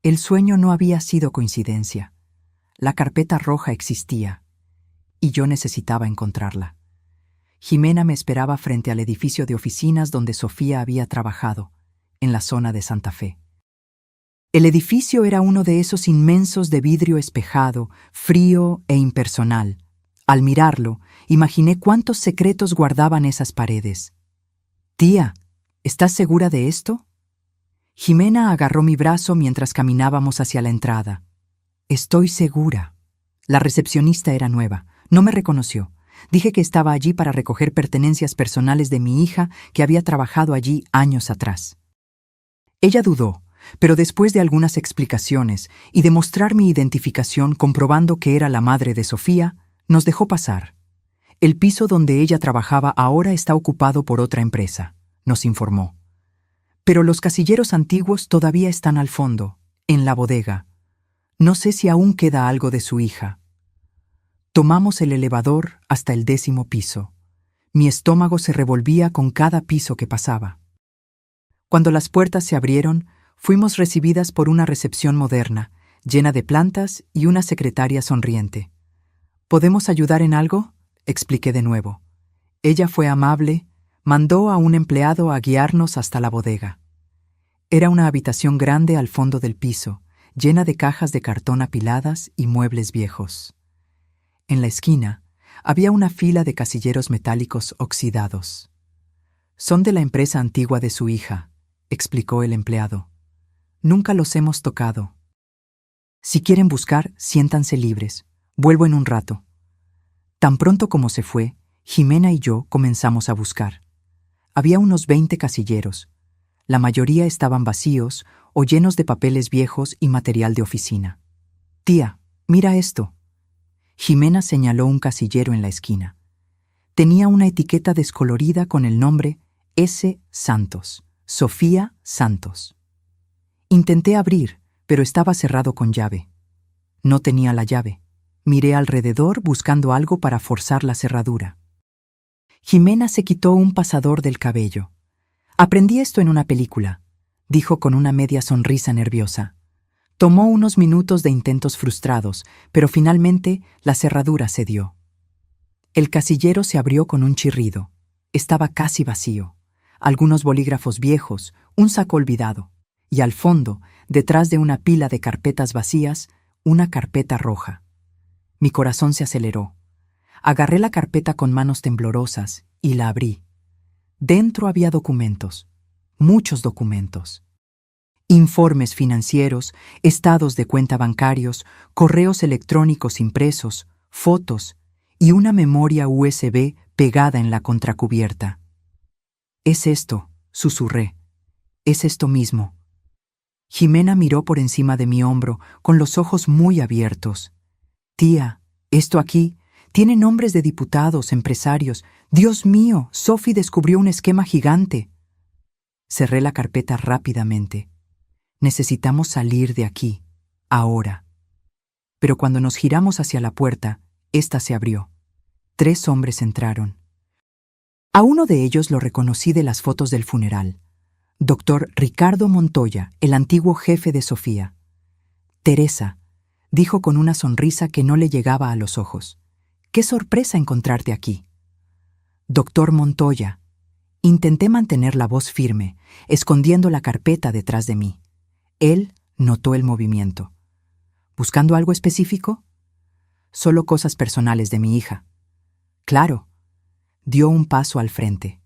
El sueño no había sido coincidencia. La carpeta roja existía. Y yo necesitaba encontrarla. Jimena me esperaba frente al edificio de oficinas donde Sofía había trabajado, en la zona de Santa Fe. El edificio era uno de esos inmensos de vidrio espejado, frío e impersonal. Al mirarlo, imaginé cuántos secretos guardaban esas paredes. «Tía, ¿estás segura de esto?» Jimena agarró mi brazo mientras caminábamos hacia la entrada. «Estoy segura». La recepcionista era nueva. No me reconoció. Dije que estaba allí para recoger pertenencias personales de mi hija que había trabajado allí años atrás. Ella dudó, pero después de algunas explicaciones y de mostrar mi identificación comprobando que era la madre de Sofía, nos dejó pasar. El piso donde ella trabajaba ahora está ocupado por otra empresa, nos informó. Pero los casilleros antiguos todavía están al fondo, en la bodega. No sé si aún queda algo de su hija. Tomamos el elevador hasta el 10º piso. Mi estómago se revolvía con cada piso que pasaba. Cuando las puertas se abrieron, fuimos recibidas por una recepción moderna, llena de plantas y una secretaria sonriente. ¿Podemos ayudar en algo?, expliqué de nuevo. Ella fue amable, mandó a un empleado a guiarnos hasta la bodega. Era una habitación grande al fondo del piso, llena de cajas de cartón apiladas y muebles viejos. En la esquina había una fila de casilleros metálicos oxidados. «Son de la empresa antigua de su hija», explicó el empleado. «Nunca los hemos tocado. Si quieren buscar, siéntanse libres. Vuelvo en un rato». Tan pronto como se fue, Jimena y yo comenzamos a buscar. Había unos 20 casilleros. La mayoría estaban vacíos o llenos de papeles viejos y material de oficina. «Tía, mira esto». Jimena señaló un casillero en la esquina. Tenía una etiqueta descolorida con el nombre S. Santos, Sofía Santos. Intenté abrir, pero estaba cerrado con llave. No tenía la llave. Miré alrededor buscando algo para forzar la cerradura. Jimena se quitó un pasador del cabello. «Aprendí esto en una película», dijo con una media sonrisa nerviosa. Tomó unos minutos de intentos frustrados, pero finalmente la cerradura cedió. El casillero se abrió con un chirrido. Estaba casi vacío. Algunos bolígrafos viejos, un saco olvidado. Y al fondo, detrás de una pila de carpetas vacías, una carpeta roja. Mi corazón se aceleró. Agarré la carpeta con manos temblorosas y la abrí. Dentro había documentos, muchos documentos. Informes financieros, estados de cuenta bancarios, correos electrónicos impresos, fotos y una memoria USB pegada en la contracubierta. «Es esto», susurré. «Es esto mismo». Jimena miró por encima de mi hombro, con los ojos muy abiertos. «Tía, esto aquí tiene nombres de diputados, empresarios. Dios mío, Sophie descubrió un esquema gigante». Cerré la carpeta rápidamente. «Necesitamos salir de aquí, ahora». Pero cuando nos giramos hacia la puerta, ésta se abrió. 3 hombres entraron. A uno de ellos lo reconocí de las fotos del funeral. Dr. Ricardo Montoya, el antiguo jefe de Sofía. Teresa, dijo con una sonrisa que no le llegaba a los ojos. ¡Qué sorpresa encontrarte aquí! Doctor Montoya. Intenté mantener la voz firme, escondiendo la carpeta detrás de mí. Él notó el movimiento. ¿Buscando algo específico? Solo cosas personales de mi hija. Claro. Dio un paso al frente.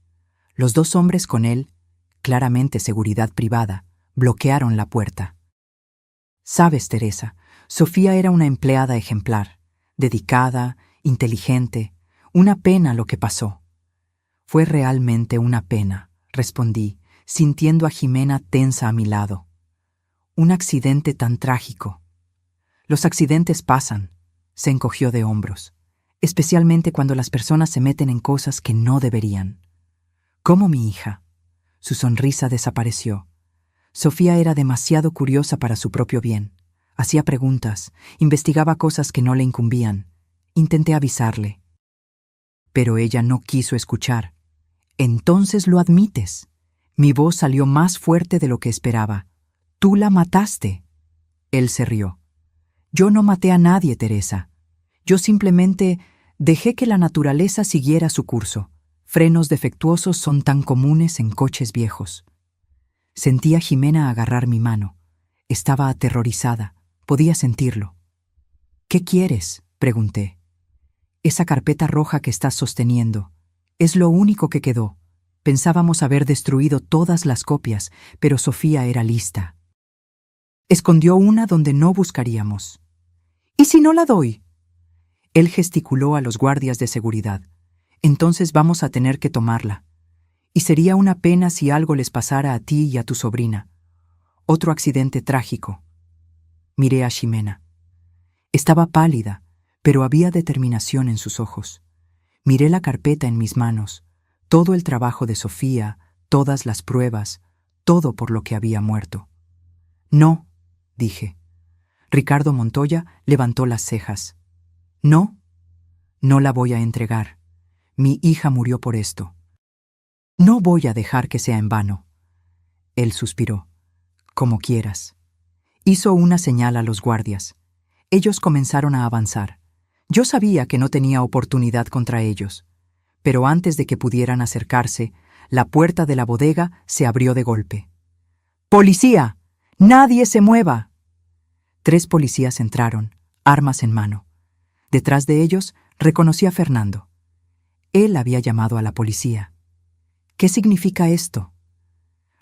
Los dos hombres con él, claramente seguridad privada, bloquearon la puerta. Sabes, Teresa, Sofía era una empleada ejemplar, dedicada, inteligente. Una pena lo que pasó. Fue realmente una pena, respondí, sintiendo a Jimena tensa a mi lado. Un accidente tan trágico. Los accidentes pasan, se encogió de hombros, especialmente cuando las personas se meten en cosas que no deberían. ¿Cómo mi hija? Su sonrisa desapareció. Sofía era demasiado curiosa para su propio bien. Hacía preguntas, investigaba cosas que no le incumbían. Intenté avisarle. Pero ella no quiso escuchar. Entonces lo admites. Mi voz salió más fuerte de lo que esperaba. Tú la mataste. Él se rió. Yo no maté a nadie, Teresa. Yo simplemente dejé que la naturaleza siguiera su curso. Frenos defectuosos son tan comunes en coches viejos. Sentí a Jimena agarrar mi mano. Estaba aterrorizada. Podía sentirlo. ¿Qué quieres?, pregunté. Esa carpeta roja que estás sosteniendo. Es lo único que quedó. Pensábamos haber destruido todas las copias, pero Sofía era lista. Escondió una donde no buscaríamos. ¿Y si no la doy? Él gesticuló a los guardias de seguridad. Entonces vamos a tener que tomarla. Y sería una pena si algo les pasara a ti y a tu sobrina. Otro accidente trágico. Miré a Ximena. Estaba pálida, pero había determinación en sus ojos. Miré la carpeta en mis manos, todo el trabajo de Sofía, todas las pruebas, todo por lo que había muerto. No, dije. Ricardo Montoya levantó las cejas. No, no la voy a entregar. Mi hija murió por esto. No voy a dejar que sea en vano. Él suspiró. Como quieras. Hizo una señal a los guardias. Ellos comenzaron a avanzar. Yo sabía que no tenía oportunidad contra ellos. Pero antes de que pudieran acercarse, la puerta de la bodega se abrió de golpe. ¡Policía! ¡Nadie se mueva! 3 policías entraron, armas en mano. Detrás de ellos reconocí a Fernando. Él había llamado a la policía. ¿Qué significa esto?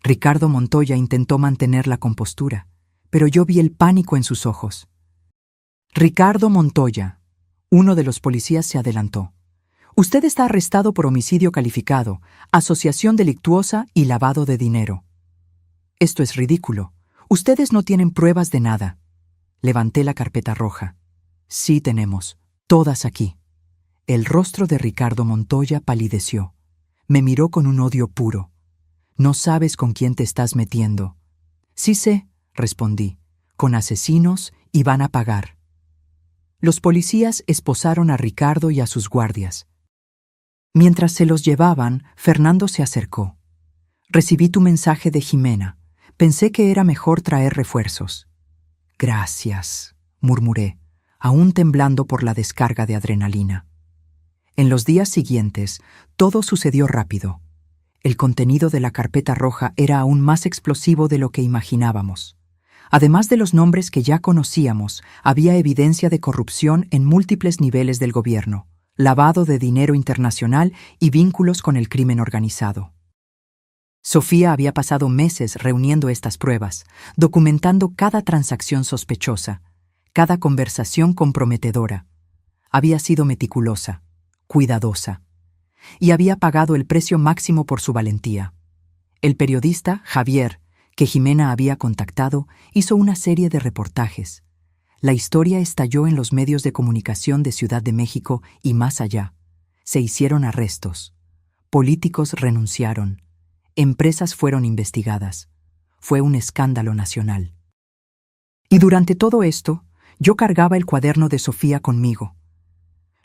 Ricardo Montoya intentó mantener la compostura, pero yo vi el pánico en sus ojos. Ricardo Montoya. Uno de los policías se adelantó. Usted está arrestado por homicidio calificado, asociación delictuosa y lavado de dinero. Esto es ridículo. Ustedes no tienen pruebas de nada. Levanté la carpeta roja. Sí tenemos, todas aquí. El rostro de Ricardo Montoya palideció. Me miró con un odio puro. No sabes con quién te estás metiendo. Sí sé, respondí. Con asesinos y van a pagar. Los policías esposaron a Ricardo y a sus guardias. Mientras se los llevaban, Fernando se acercó. Recibí tu mensaje de Jimena. Pensé que era mejor traer refuerzos. Gracias, murmuré, aún temblando por la descarga de adrenalina. En los días siguientes, todo sucedió rápido. El contenido de la carpeta roja era aún más explosivo de lo que imaginábamos. Además de los nombres que ya conocíamos, había evidencia de corrupción en múltiples niveles del gobierno, lavado de dinero internacional y vínculos con el crimen organizado. Sofía había pasado meses reuniendo estas pruebas, documentando cada transacción sospechosa, cada conversación comprometedora. Había sido meticulosa, cuidadosa, y había pagado el precio máximo por su valentía. El periodista, Javier, que Jimena había contactado, hizo una serie de reportajes. La historia estalló en los medios de comunicación de Ciudad de México y más allá. Se hicieron arrestos. Políticos renunciaron. Empresas fueron investigadas. Fue un escándalo nacional. Y durante todo esto, yo cargaba el cuaderno de Sofía conmigo.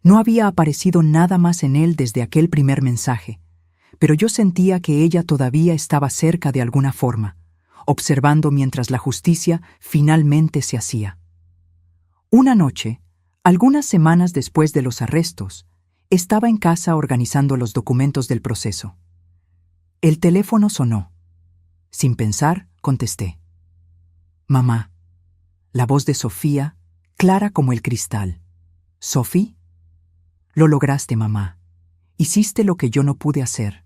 No había aparecido nada más en él desde aquel primer mensaje, pero yo sentía que ella todavía estaba cerca de alguna forma, observando mientras la justicia finalmente se hacía. Una noche, algunas semanas después de los arrestos, estaba en casa organizando los documentos del proceso. El teléfono sonó. Sin pensar, contesté. Mamá. La voz de Sofía, clara como el cristal. ¿Sophie? Lo lograste, mamá. Hiciste lo que yo no pude hacer.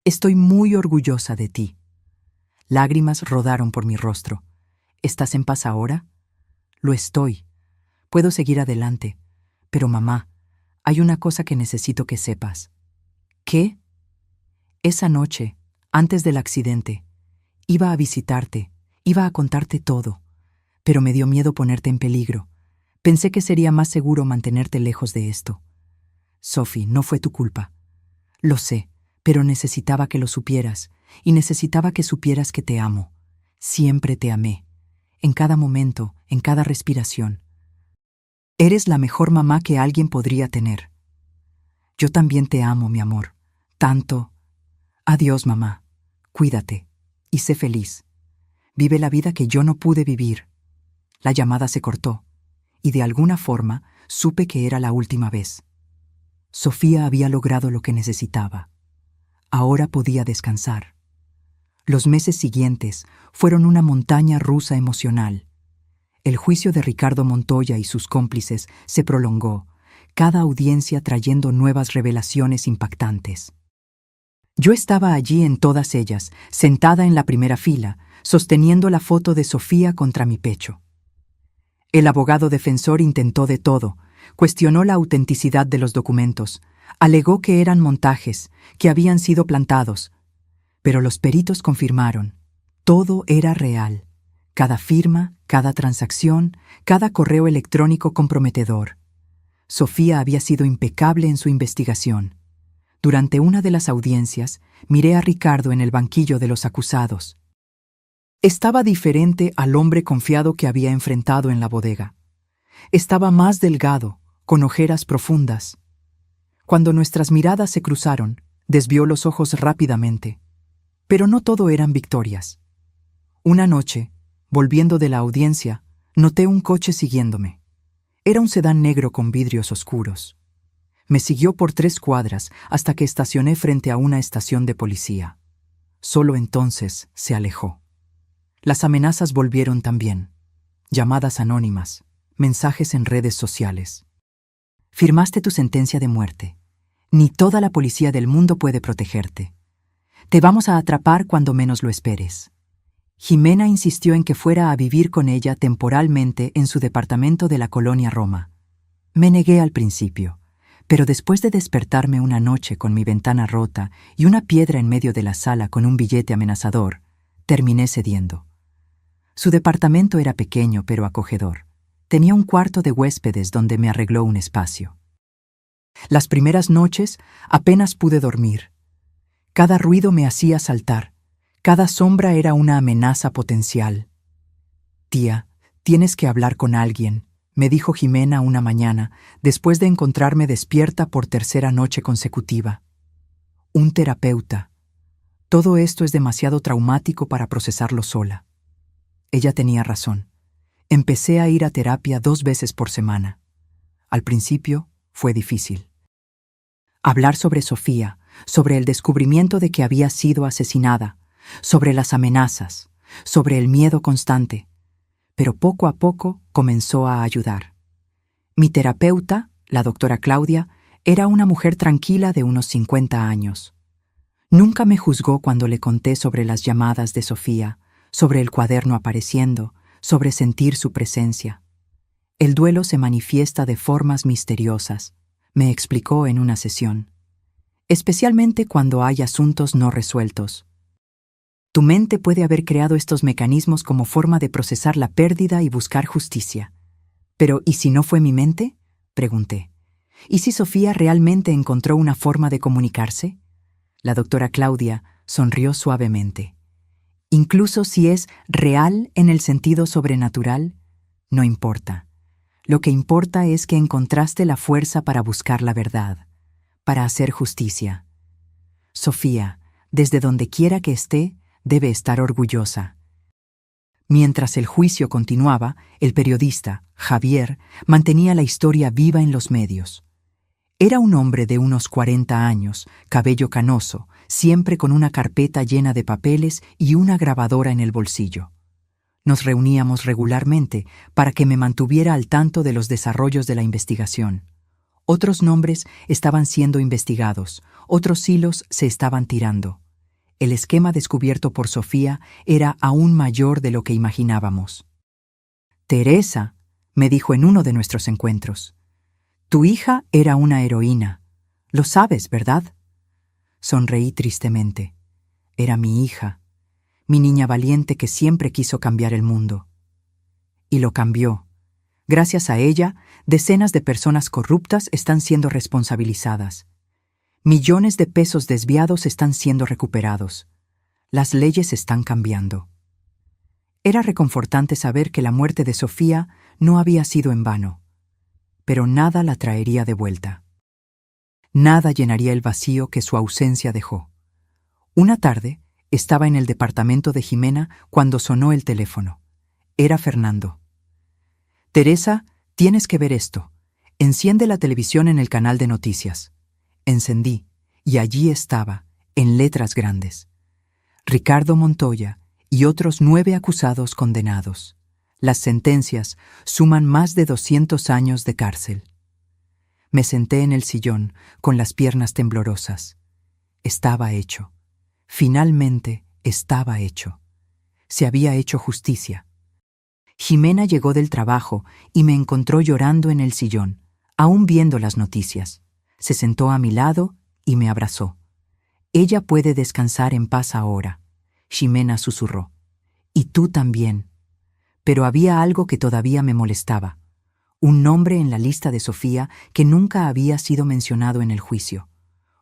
Estoy muy orgullosa de ti. Lágrimas rodaron por mi rostro. ¿Estás en paz ahora? Lo estoy. Puedo seguir adelante. Pero mamá, hay una cosa que necesito que sepas. ¿Qué? Esa noche, antes del accidente, iba a visitarte, iba a contarte todo, pero me dio miedo ponerte en peligro. Pensé que sería más seguro mantenerte lejos de esto. Sophie, no fue tu culpa. Lo sé, pero necesitaba que lo supieras, y necesitaba que supieras que te amo. Siempre te amé. En cada momento, en cada respiración. Eres la mejor mamá que alguien podría tener. Yo también te amo, mi amor. Tanto. Adiós, mamá. Cuídate. Y sé feliz. Vive la vida que yo no pude vivir. La llamada se cortó, y de alguna forma supe que era la última vez. Sofía había logrado lo que necesitaba. Ahora podía descansar. Los meses siguientes fueron una montaña rusa emocional. El juicio de Ricardo Montoya y sus cómplices se prolongó, cada audiencia trayendo nuevas revelaciones impactantes. Yo estaba allí en todas ellas, sentada en la primera fila, sosteniendo la foto de Sofía contra mi pecho. El abogado defensor intentó de todo, cuestionó la autenticidad de los documentos, alegó que eran montajes, que habían sido plantados, pero los peritos confirmaron, todo era real. Cada firma, cada transacción, cada correo electrónico comprometedor. Sofía había sido impecable en su investigación. Durante una de las audiencias, miré a Ricardo en el banquillo de los acusados. Estaba diferente al hombre confiado que había enfrentado en la bodega. Estaba más delgado, con ojeras profundas. Cuando nuestras miradas se cruzaron, desvió los ojos rápidamente. Pero no todo eran victorias. Una noche, volviendo de la audiencia, noté un coche siguiéndome. Era un sedán negro con vidrios oscuros. Me siguió por 3 cuadras hasta que estacioné frente a una estación de policía. Solo entonces se alejó. Las amenazas volvieron también. Llamadas anónimas, mensajes en redes sociales. Firmaste tu sentencia de muerte. Ni toda la policía del mundo puede protegerte. Te vamos a atrapar cuando menos lo esperes. Jimena insistió en que fuera a vivir con ella temporalmente en su departamento de la colonia Roma. Me negué al principio, pero después de despertarme una noche con mi ventana rota y una piedra en medio de la sala con un billete amenazador, terminé cediendo. Su departamento era pequeño pero acogedor. Tenía un cuarto de huéspedes donde me arregló un espacio. Las primeras noches apenas pude dormir. Cada ruido me hacía saltar. Cada sombra era una amenaza potencial. Tía, tienes que hablar con alguien, me dijo Jimena una mañana, después de encontrarme despierta por 3ª noche consecutiva. Un terapeuta. Todo esto es demasiado traumático para procesarlo sola. Ella tenía razón. Empecé a ir a terapia 2 veces por semana. Al principio fue difícil. Hablar sobre Sofía, sobre el descubrimiento de que había sido asesinada, sobre las amenazas, sobre el miedo constante, pero poco a poco comenzó a ayudar. Mi terapeuta, la doctora Claudia, era una mujer tranquila de unos 50 años. Nunca me juzgó cuando le conté sobre las llamadas de Sofía, sobre el cuaderno apareciendo, sobre sentir su presencia. El duelo se manifiesta de formas misteriosas, me explicó en una sesión, especialmente cuando hay asuntos no resueltos. Tu mente puede haber creado estos mecanismos como forma de procesar la pérdida y buscar justicia. Pero, ¿y si no fue mi mente?, pregunté. ¿Y si Sofía realmente encontró una forma de comunicarse? La doctora Claudia sonrió suavemente. Incluso si es real en el sentido sobrenatural, no importa. Lo que importa es que encontraste la fuerza para buscar la verdad, para hacer justicia. Sofía, desde donde quiera que esté, debe estar orgullosa. Mientras el juicio continuaba, el periodista, Javier, mantenía la historia viva en los medios. Era un hombre de unos 40 años, cabello canoso, siempre con una carpeta llena de papeles y una grabadora en el bolsillo. Nos reuníamos regularmente para que me mantuviera al tanto de los desarrollos de la investigación. Otros nombres estaban siendo investigados, otros hilos se estaban tirando. El esquema descubierto por Sofía era aún mayor de lo que imaginábamos. «Teresa», me dijo en uno de nuestros encuentros, «tu hija era una heroína. Lo sabes, ¿verdad?» Sonreí tristemente. Era mi hija, mi niña valiente que siempre quiso cambiar el mundo. Y lo cambió. Gracias a ella, decenas de personas corruptas están siendo responsabilizadas. Millones de pesos desviados están siendo recuperados. Las leyes están cambiando. Era reconfortante saber que la muerte de Sofía no había sido en vano, pero nada la traería de vuelta. Nada llenaría el vacío que su ausencia dejó. Una tarde, estaba en el departamento de Jimena cuando sonó el teléfono. Era Fernando. «Teresa, tienes que ver esto. Enciende la televisión en el canal de noticias». Encendí, y allí estaba, en letras grandes: Ricardo Montoya y otros 9 acusados condenados. Las sentencias suman más de 200 años de cárcel. Me senté en el sillón, con las piernas temblorosas. Estaba hecho. Finalmente estaba hecho. Se había hecho justicia. Jimena llegó del trabajo y me encontró llorando en el sillón, aún viendo las noticias. Se sentó a mi lado y me abrazó. «Ella puede descansar en paz ahora», Jimena susurró. «Y tú también». Pero había algo que todavía me molestaba. Un nombre en la lista de Sofía que nunca había sido mencionado en el juicio.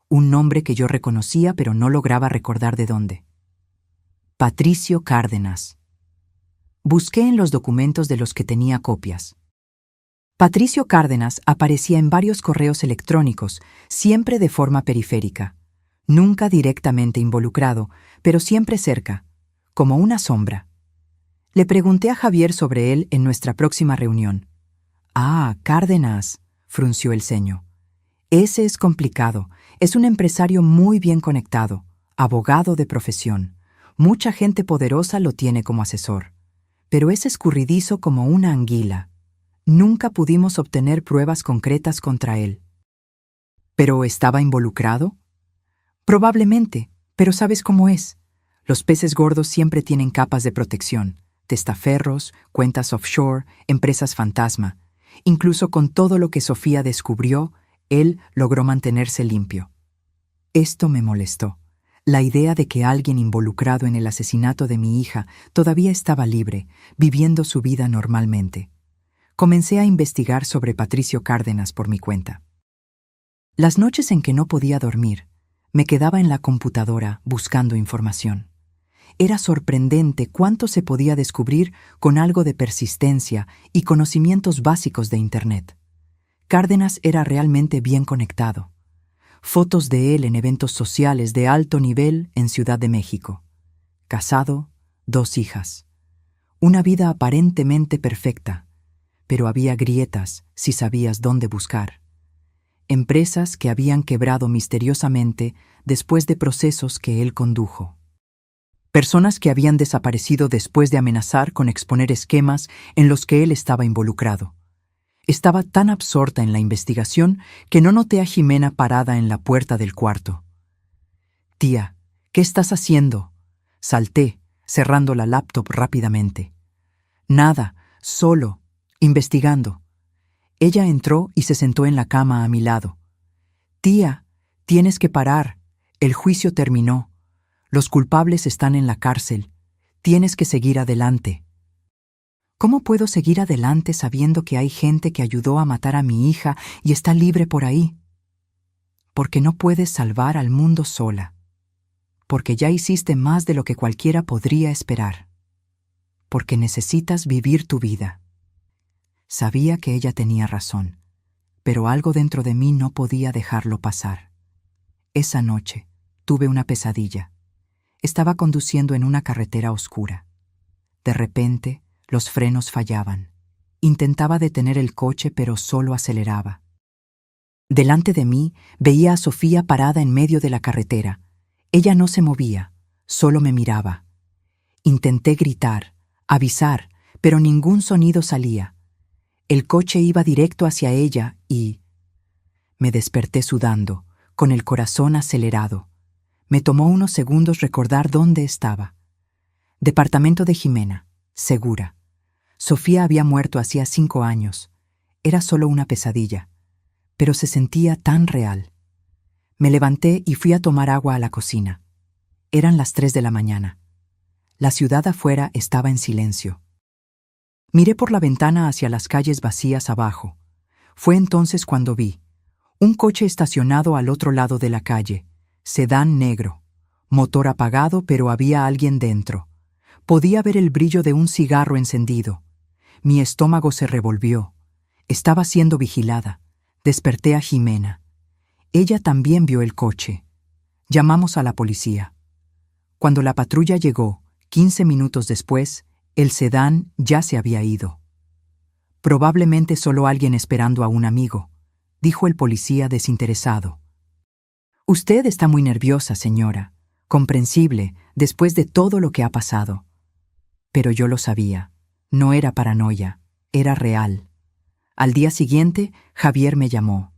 Un nombre que yo reconocía pero no lograba recordar de dónde. Patricio Cárdenas. Busqué en los documentos de los que tenía copias. Patricio Cárdenas aparecía en varios correos electrónicos, siempre de forma periférica. Nunca directamente involucrado, pero siempre cerca, como una sombra. Le pregunté a Javier sobre él en nuestra próxima reunión. «Ah, Cárdenas», frunció el ceño. «Ese es complicado. Es un empresario muy bien conectado, abogado de profesión. Mucha gente poderosa lo tiene como asesor. Pero es escurridizo como una anguila. Nunca pudimos obtener pruebas concretas contra él». ¿Pero estaba involucrado? Probablemente, pero ¿sabes cómo es? Los peces gordos siempre tienen capas de protección, testaferros, cuentas offshore, empresas fantasma. Incluso con todo lo que Sofía descubrió, él logró mantenerse limpio. Esto me molestó. La idea de que alguien involucrado en el asesinato de mi hija todavía estaba libre, viviendo su vida normalmente. Comencé a investigar sobre Patricio Cárdenas por mi cuenta. Las noches en que no podía dormir, me quedaba en la computadora buscando información. Era sorprendente cuánto se podía descubrir con algo de persistencia y conocimientos básicos de Internet. Cárdenas era realmente bien conectado. Fotos de él en eventos sociales de alto nivel en Ciudad de México. Casado, 2 hijas. Una vida aparentemente perfecta, pero había grietas si sabías dónde buscar. Empresas que habían quebrado misteriosamente después de procesos que él condujo. Personas que habían desaparecido después de amenazar con exponer esquemas en los que él estaba involucrado. Estaba tan absorta en la investigación que no noté a Jimena parada en la puerta del cuarto. «Tía, ¿qué estás haciendo?», salté, cerrando la laptop rápidamente. «Nada, solo, investigando». Ella entró y se sentó en la cama a mi lado. «Tía, tienes que parar. El juicio terminó. Los culpables están en la cárcel. Tienes que seguir adelante». ¿Cómo puedo seguir adelante sabiendo que hay gente que ayudó a matar a mi hija y está libre por ahí? Porque no puedes salvar al mundo sola. Porque ya hiciste más de lo que cualquiera podría esperar. Porque necesitas vivir tu vida. Sabía que ella tenía razón, pero algo dentro de mí no podía dejarlo pasar. Esa noche tuve una pesadilla. Estaba conduciendo en una carretera oscura. De repente, los frenos fallaban. Intentaba detener el coche, pero solo aceleraba. Delante de mí veía a Sofía parada en medio de la carretera. Ella no se movía, solo me miraba. Intenté gritar, avisar, pero ningún sonido salía. El coche iba directo hacia ella y... Me desperté sudando, con el corazón acelerado. Me tomó unos segundos recordar dónde estaba. Departamento de Jimena, segura. Sofía había muerto hacía 5 años. Era solo una pesadilla, pero se sentía tan real. Me levanté y fui a tomar agua a la cocina. Eran las 3 de la mañana. La ciudad afuera estaba en silencio. Miré por la ventana hacia las calles vacías abajo. Fue entonces cuando vi un coche estacionado al otro lado de la calle, sedán negro, motor apagado, pero había alguien dentro. Podía ver el brillo de un cigarro encendido. Mi estómago se revolvió. Estaba siendo vigilada. Desperté a Jimena. Ella también vio el coche. Llamamos a la policía. Cuando la patrulla llegó, 15 minutos después, el sedán ya se había ido. Probablemente solo alguien esperando a un amigo, dijo el policía desinteresado. Usted está muy nerviosa, señora. Comprensible, después de todo lo que ha pasado. Pero yo lo sabía. No era paranoia, era real. Al día siguiente, Javier me llamó.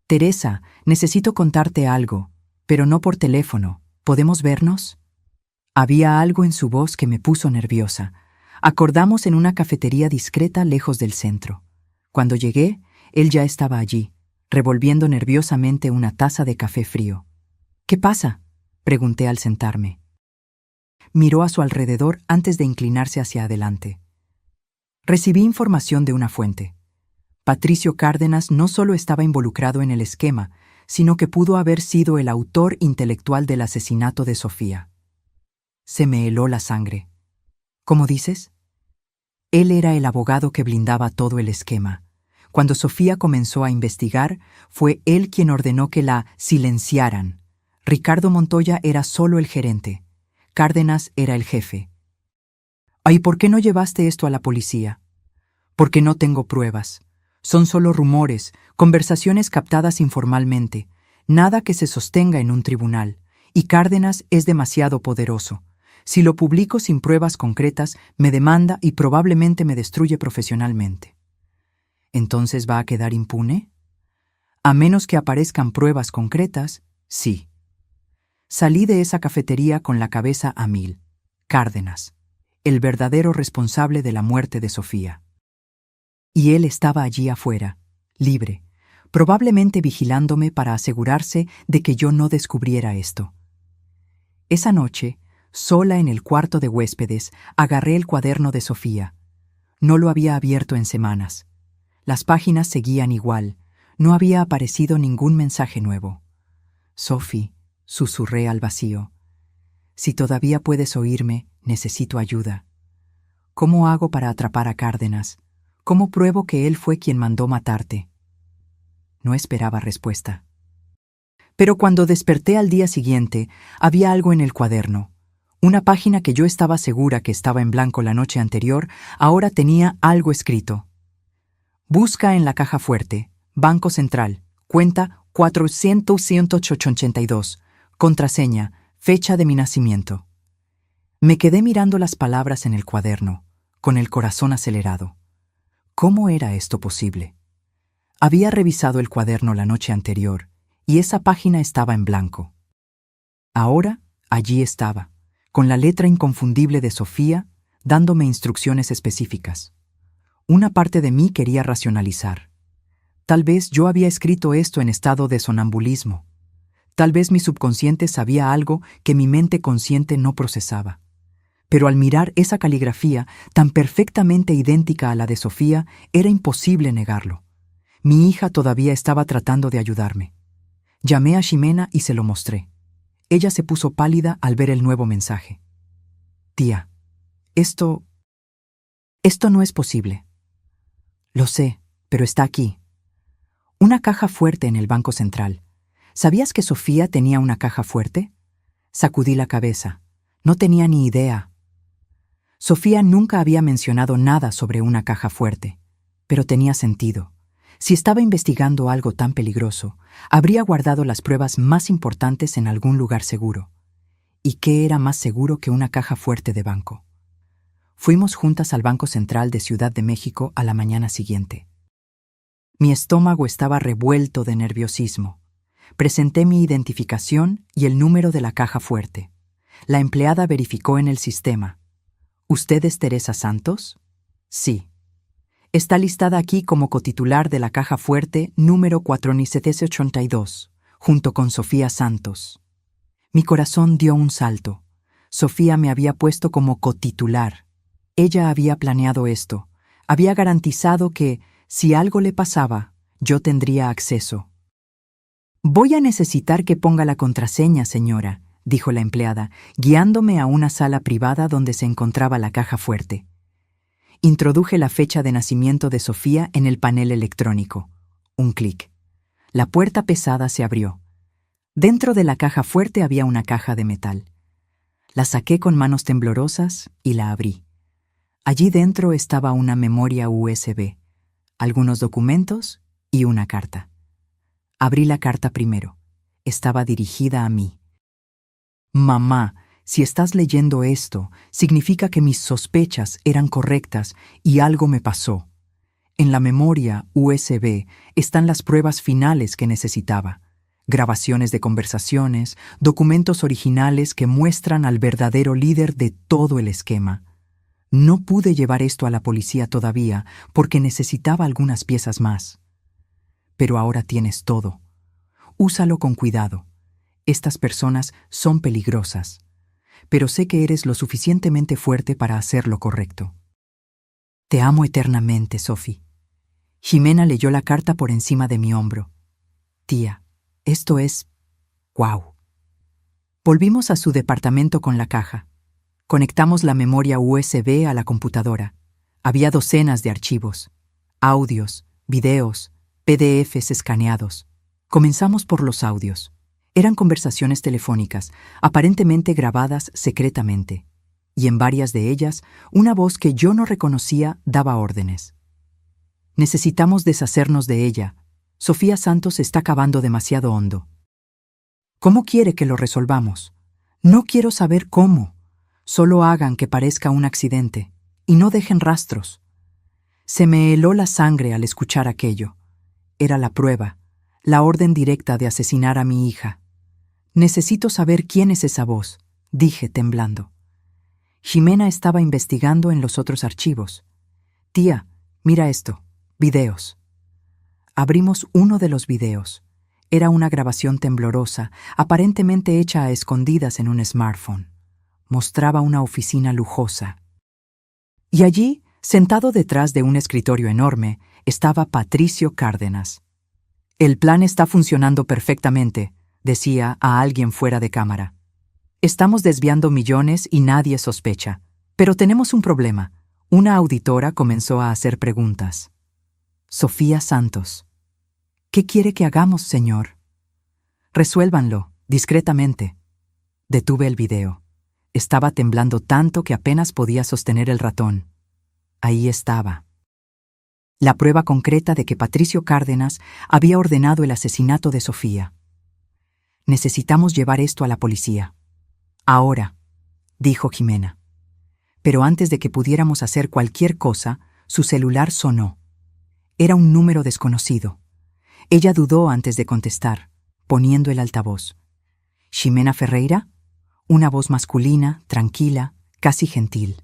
Teresa, necesito contarte algo, pero no por teléfono. ¿Podemos vernos? Había algo en su voz que me puso nerviosa. Acordamos en una cafetería discreta lejos del centro. Cuando llegué, él ya estaba allí, revolviendo nerviosamente una taza de café frío. ¿Qué pasa?, pregunté al sentarme. Miró a su alrededor antes de inclinarse hacia adelante. Recibí información de una fuente. Patricio Cárdenas no solo estaba involucrado en el esquema, sino que pudo haber sido el autor intelectual del asesinato de Sofía. Se me heló la sangre. ¿Cómo dices? Él era el abogado que blindaba todo el esquema. Cuando Sofía comenzó a investigar, fue él quien ordenó que la silenciaran. Ricardo Montoya era solo el gerente. Cárdenas era el jefe. ¿Y por qué no llevaste esto a la policía? Porque no tengo pruebas. Son solo rumores, conversaciones captadas informalmente, nada que se sostenga en un tribunal. Y Cárdenas es demasiado poderoso. Si lo publico sin pruebas concretas, me demanda y probablemente me destruye profesionalmente. ¿Entonces va a quedar impune? A menos que aparezcan pruebas concretas, sí. Salí de esa cafetería con la cabeza a mil. Cárdenas, el verdadero responsable de la muerte de Sofía. Y él estaba allí afuera, libre, probablemente vigilándome para asegurarse de que yo no descubriera esto. Esa noche, sola en el cuarto de huéspedes, agarré el cuaderno de Sofía. No lo había abierto en semanas. Las páginas seguían igual. No había aparecido ningún mensaje nuevo. Sophie, susurré al vacío. Si todavía puedes oírme, necesito ayuda. ¿Cómo hago para atrapar a Cárdenas? ¿Cómo pruebo que él fue quien mandó matarte? No esperaba respuesta. Pero cuando desperté al día siguiente, había algo en el cuaderno. Una página que yo estaba segura que estaba en blanco la noche anterior, ahora tenía algo escrito. Busca en la caja fuerte, Banco Central, cuenta 400-182, contraseña, fecha de mi nacimiento. Me quedé mirando las palabras en el cuaderno, con el corazón acelerado. ¿Cómo era esto posible? Había revisado el cuaderno la noche anterior, y esa página estaba en blanco. Ahora, allí estaba, con la letra inconfundible de Sofía, dándome instrucciones específicas. Una parte de mí quería racionalizar. Tal vez yo había escrito esto en estado de sonambulismo. Tal vez mi subconsciente sabía algo que mi mente consciente no procesaba. Pero al mirar esa caligrafía, tan perfectamente idéntica a la de Sofía, era imposible negarlo. Mi hija todavía estaba tratando de ayudarme. Llamé a Ximena y se lo mostré. Ella se puso pálida al ver el nuevo mensaje. Tía, esto no es posible. Lo sé, pero está aquí. Una caja fuerte en el Banco Central. ¿Sabías que Sofía tenía una caja fuerte? Sacudí la cabeza. No tenía ni idea. Sofía nunca había mencionado nada sobre una caja fuerte, pero tenía sentido. Si estaba investigando algo tan peligroso, habría guardado las pruebas más importantes en algún lugar seguro. ¿Y qué era más seguro que una caja fuerte de banco? Fuimos juntas al Banco Central de Ciudad de México a la mañana siguiente. Mi estómago estaba revuelto de nerviosismo. Presenté mi identificación y el número de la caja fuerte. La empleada verificó en el sistema. ¿Usted es Teresa Santos? Sí. Está listada aquí como cotitular de la caja fuerte número 4782, junto con Sofía Santos. Mi corazón dio un salto. Sofía me había puesto como cotitular. Ella había planeado esto. Había garantizado que, si algo le pasaba, yo tendría acceso. Voy a necesitar que ponga la contraseña, señora, dijo la empleada, guiándome a una sala privada donde se encontraba la caja fuerte. Introduje la fecha de nacimiento de Sofía en el panel electrónico. Un clic. La puerta pesada se abrió. Dentro de la caja fuerte había una caja de metal. La saqué con manos temblorosas y la abrí. Allí dentro estaba una memoria USB, algunos documentos y una carta. Abrí la carta primero. Estaba dirigida a mí. Mamá, si estás leyendo esto, significa que mis sospechas eran correctas y algo me pasó. En la memoria USB están las pruebas finales que necesitaba. Grabaciones de conversaciones, documentos originales que muestran al verdadero líder de todo el esquema. No pude llevar esto a la policía todavía porque necesitaba algunas piezas más. Pero ahora tienes todo. Úsalo con cuidado. Estas personas son peligrosas, pero sé que eres lo suficientemente fuerte para hacer lo correcto. Te amo eternamente, Sophie. Ximena leyó la carta por encima de mi hombro. Tía, esto es... ¡Guau! Volvimos a su departamento con la caja. Conectamos la memoria USB a la computadora. Había docenas de archivos, audios, videos, PDFs escaneados. Comenzamos por los audios. Eran conversaciones telefónicas, aparentemente grabadas secretamente, y en varias de ellas, una voz que yo no reconocía daba órdenes. Necesitamos deshacernos de ella. Sofía Santos está cavando demasiado hondo. ¿Cómo quiere que lo resolvamos? No quiero saber cómo. Solo hagan que parezca un accidente, y no dejen rastros. Se me heló la sangre al escuchar aquello. Era la prueba, la orden directa de asesinar a mi hija. Necesito saber quién es esa voz, dije temblando. Ximena estaba investigando en los otros archivos. Tía, mira esto, videos. Abrimos uno de los videos. Era una grabación temblorosa, aparentemente hecha a escondidas en un smartphone. Mostraba una oficina lujosa. Y allí, sentado detrás de un escritorio enorme, estaba Patricio Cárdenas. El plan está funcionando perfectamente, decía a alguien fuera de cámara. Estamos desviando millones y nadie sospecha. Pero tenemos un problema. Una auditora comenzó a hacer preguntas. Sofía Santos. ¿Qué quiere que hagamos, señor? Resuélvanlo, discretamente. Detuve el video. Estaba temblando tanto que apenas podía sostener el ratón. Ahí estaba. La prueba concreta de que Patricio Cárdenas había ordenado el asesinato de Sofía. Necesitamos llevar esto a la policía. Ahora, dijo Ximena. Pero antes de que pudiéramos hacer cualquier cosa, su celular sonó. Era un número desconocido. Ella dudó antes de contestar, poniendo el altavoz. ¿Ximena Ferreira? Una voz masculina, tranquila, casi gentil.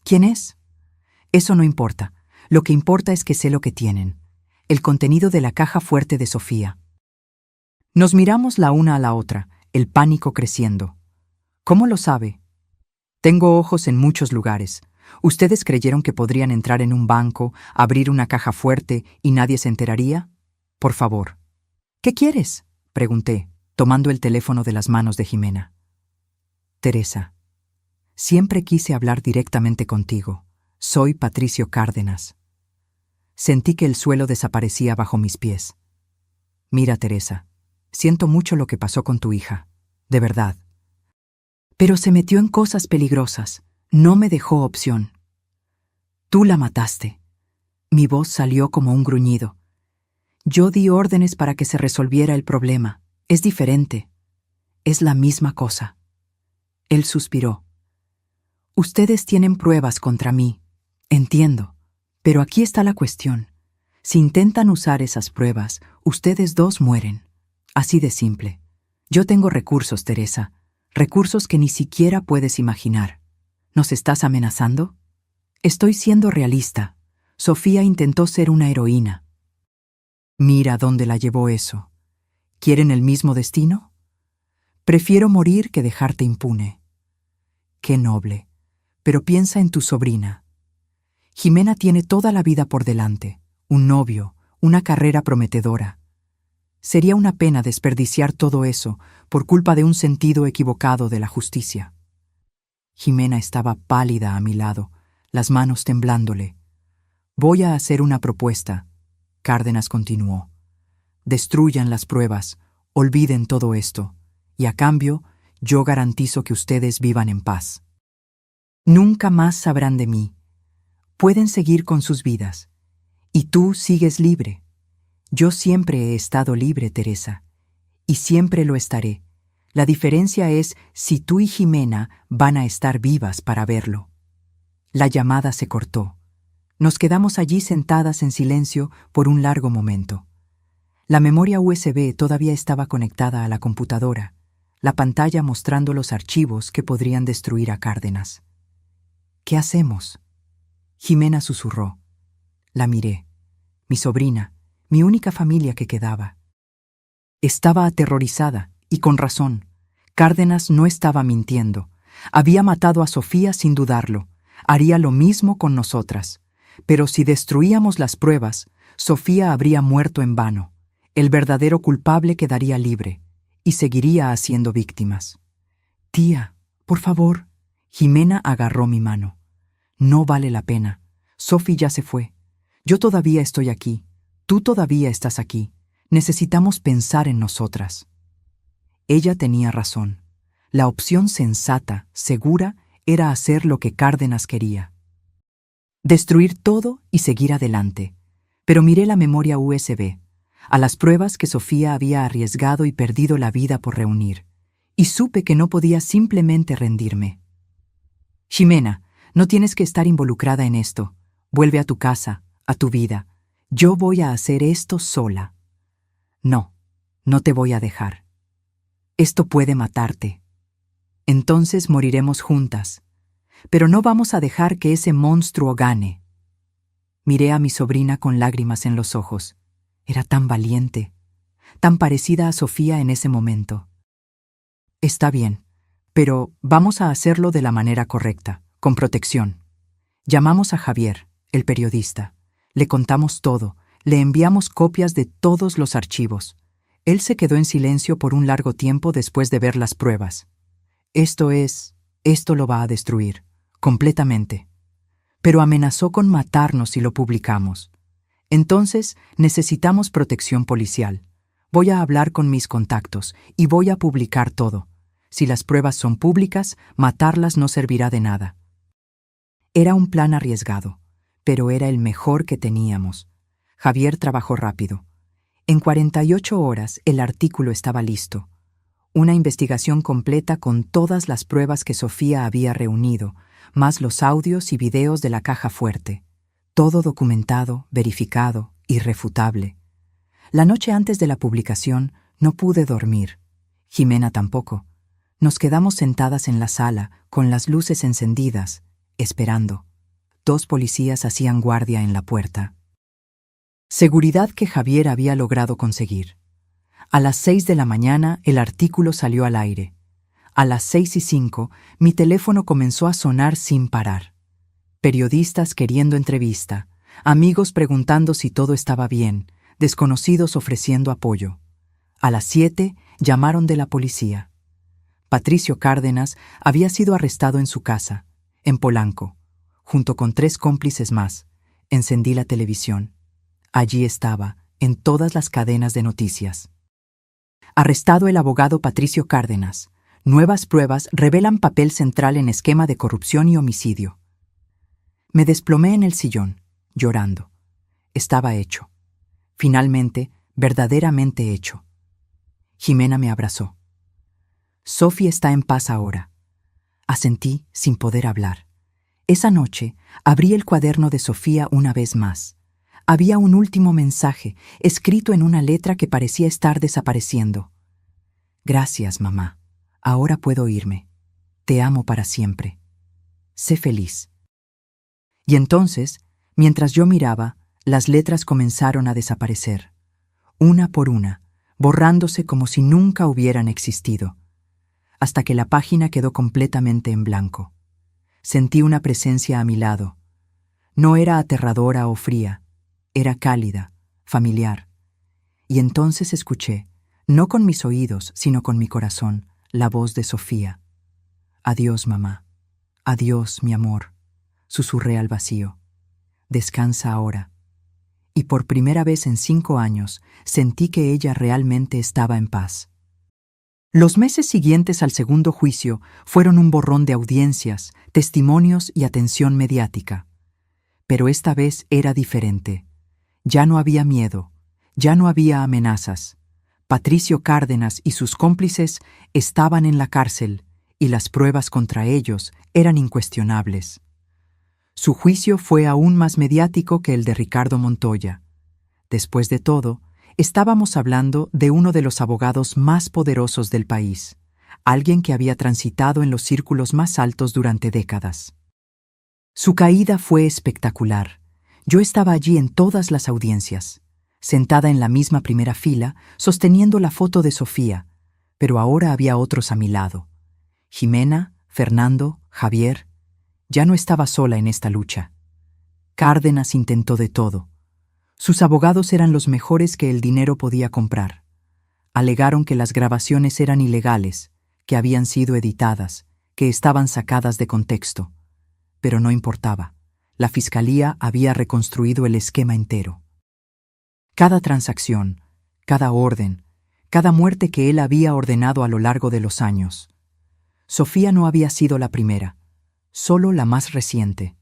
¿Quién es? Eso no importa. Lo que importa es que sé lo que tienen. El contenido de la caja fuerte de Sofía. Nos miramos la una a la otra, el pánico creciendo. ¿Cómo lo sabe? Tengo ojos en muchos lugares. ¿Ustedes creyeron que podrían entrar en un banco, abrir una caja fuerte y nadie se enteraría? Por favor. ¿Qué quieres? Pregunté, tomando el teléfono de las manos de Ximena. Teresa, siempre quise hablar directamente contigo. Soy Patricio Cárdenas. Sentí que el suelo desaparecía bajo mis pies. Mira, Teresa, siento mucho lo que pasó con tu hija, de verdad. Pero se metió en cosas peligrosas. No me dejó opción. Tú la mataste. Mi voz salió como un gruñido. Yo di órdenes para que se resolviera el problema. Es diferente. Es la misma cosa. Él suspiró. Ustedes tienen pruebas contra mí. Entiendo. Pero aquí está la cuestión. Si intentan usar esas pruebas, ustedes dos mueren. Así de simple. Yo tengo recursos, Teresa. Recursos que ni siquiera puedes imaginar. ¿Nos estás amenazando? Estoy siendo realista. Sofía intentó ser una heroína. Mira dónde la llevó eso. ¿Quieren el mismo destino? Prefiero morir que dejarte impune. Qué noble. Pero piensa en tu sobrina. Jimena tiene toda la vida por delante, un novio, una carrera prometedora. Sería una pena desperdiciar todo eso por culpa de un sentido equivocado de la justicia. Jimena estaba pálida a mi lado, las manos temblándole. Voy a hacer una propuesta, Cárdenas continuó. Destruyan las pruebas, olviden todo esto, y a cambio, yo garantizo que ustedes vivan en paz. Nunca más sabrán de mí. Pueden seguir con sus vidas. Y tú sigues libre. Yo siempre he estado libre, Teresa. Y siempre lo estaré. La diferencia es si tú y Jimena van a estar vivas para verlo. La llamada se cortó. Nos quedamos allí sentadas en silencio por un largo momento. La memoria USB todavía estaba conectada a la computadora, la pantalla mostrando los archivos que podrían destruir a Cárdenas. ¿Qué hacemos? Jimena susurró. La miré. Mi sobrina, mi única familia que quedaba. Estaba aterrorizada, y con razón. Cárdenas no estaba mintiendo. Había matado a Sofía sin dudarlo. Haría lo mismo con nosotras. Pero si destruíamos las pruebas, Sofía habría muerto en vano. El verdadero culpable quedaría libre, y seguiría haciendo víctimas. Tía, por favor. Jimena agarró mi mano. No vale la pena. Sophie ya se fue. Yo todavía estoy aquí. Tú todavía estás aquí. Necesitamos pensar en nosotras. Ella tenía razón. La opción sensata, segura, era hacer lo que Cárdenas quería. Destruir todo y seguir adelante. Pero miré la memoria USB, a las pruebas que Sofía había arriesgado y perdido la vida por reunir, y supe que no podía simplemente rendirme. Ximena, no tienes que estar involucrada en esto. Vuelve a tu casa, a tu vida. Yo voy a hacer esto sola. No, no te voy a dejar. Esto puede matarte. Entonces moriremos juntas. Pero no vamos a dejar que ese monstruo gane. Miré a mi sobrina con lágrimas en los ojos. Era tan valiente, tan parecida a Sofía en ese momento. Está bien, pero vamos a hacerlo de la manera correcta, con protección. Llamamos a Javier, el periodista. Le contamos todo, le enviamos copias de todos los archivos. Él se quedó en silencio por un largo tiempo después de ver las pruebas. Esto lo va a destruir, completamente. Pero amenazó con matarnos si lo publicamos. Entonces, necesitamos protección policial. Voy a hablar con mis contactos y voy a publicar todo. Si las pruebas son públicas, matarlas no servirá de nada. Era un plan arriesgado, pero era el mejor que teníamos. Javier trabajó rápido. En 48 horas el artículo estaba listo. Una investigación completa con todas las pruebas que Sofía había reunido, más los audios y videos de la caja fuerte. Todo documentado, verificado, irrefutable. La noche antes de la publicación no pude dormir. Jimena tampoco. Nos quedamos sentadas en la sala, con las luces encendidas, esperando. 2 policías hacían guardia en la puerta. Seguridad que Javier había logrado conseguir. A las 6 de la mañana el artículo salió al aire. A las 6:05 mi teléfono comenzó a sonar sin parar. Periodistas queriendo entrevista, amigos preguntando si todo estaba bien, desconocidos ofreciendo apoyo. A las 7 llamaron de la policía. Patricio Cárdenas había sido arrestado en su casa, en Polanco, junto con 3 cómplices más. Encendí la televisión. Allí estaba, en todas las cadenas de noticias. Arrestado el abogado Patricio Cárdenas. Nuevas pruebas revelan papel central en esquema de corrupción y homicidio. Me desplomé en el sillón, llorando. Estaba hecho. Finalmente, verdaderamente hecho. Jimena me abrazó. Sophie está en paz ahora. Asentí sin poder hablar. Esa noche, abrí el cuaderno de Sofía una vez más. Había un último mensaje, escrito en una letra que parecía estar desapareciendo. Gracias, mamá. Ahora puedo irme. Te amo para siempre. Sé feliz. Y entonces, mientras yo miraba, las letras comenzaron a desaparecer, una por una, borrándose como si nunca hubieran existido, hasta que la página quedó completamente en blanco. Sentí una presencia a mi lado. No era aterradora o fría, era cálida, familiar. Y entonces escuché, no con mis oídos, sino con mi corazón, la voz de Sofía. Adiós, mamá. Adiós, mi amor. Susurré al vacío. Descansa ahora. Y por primera vez en 5 años sentí que ella realmente estaba en paz. Los meses siguientes al segundo juicio fueron un borrón de audiencias, testimonios y atención mediática. Pero esta vez era diferente. Ya no había miedo, ya no había amenazas. Patricio Cárdenas y sus cómplices estaban en la cárcel y las pruebas contra ellos eran incuestionables. Su juicio fue aún más mediático que el de Ricardo Montoya. Después de todo, estábamos hablando de uno de los abogados más poderosos del país, alguien que había transitado en los círculos más altos durante décadas. Su caída fue espectacular. Yo estaba allí en todas las audiencias, sentada en la misma primera fila, sosteniendo la foto de Sofía, pero ahora había otros a mi lado. Jimena, Fernando, Javier. Ya no estaba sola en esta lucha. Cárdenas intentó de todo. Sus abogados eran los mejores que el dinero podía comprar. Alegaron que las grabaciones eran ilegales, que habían sido editadas, que estaban sacadas de contexto. Pero no importaba. La fiscalía había reconstruido el esquema entero. Cada transacción, cada orden, cada muerte que él había ordenado a lo largo de los años. Sofía no había sido la primera, solo la más reciente.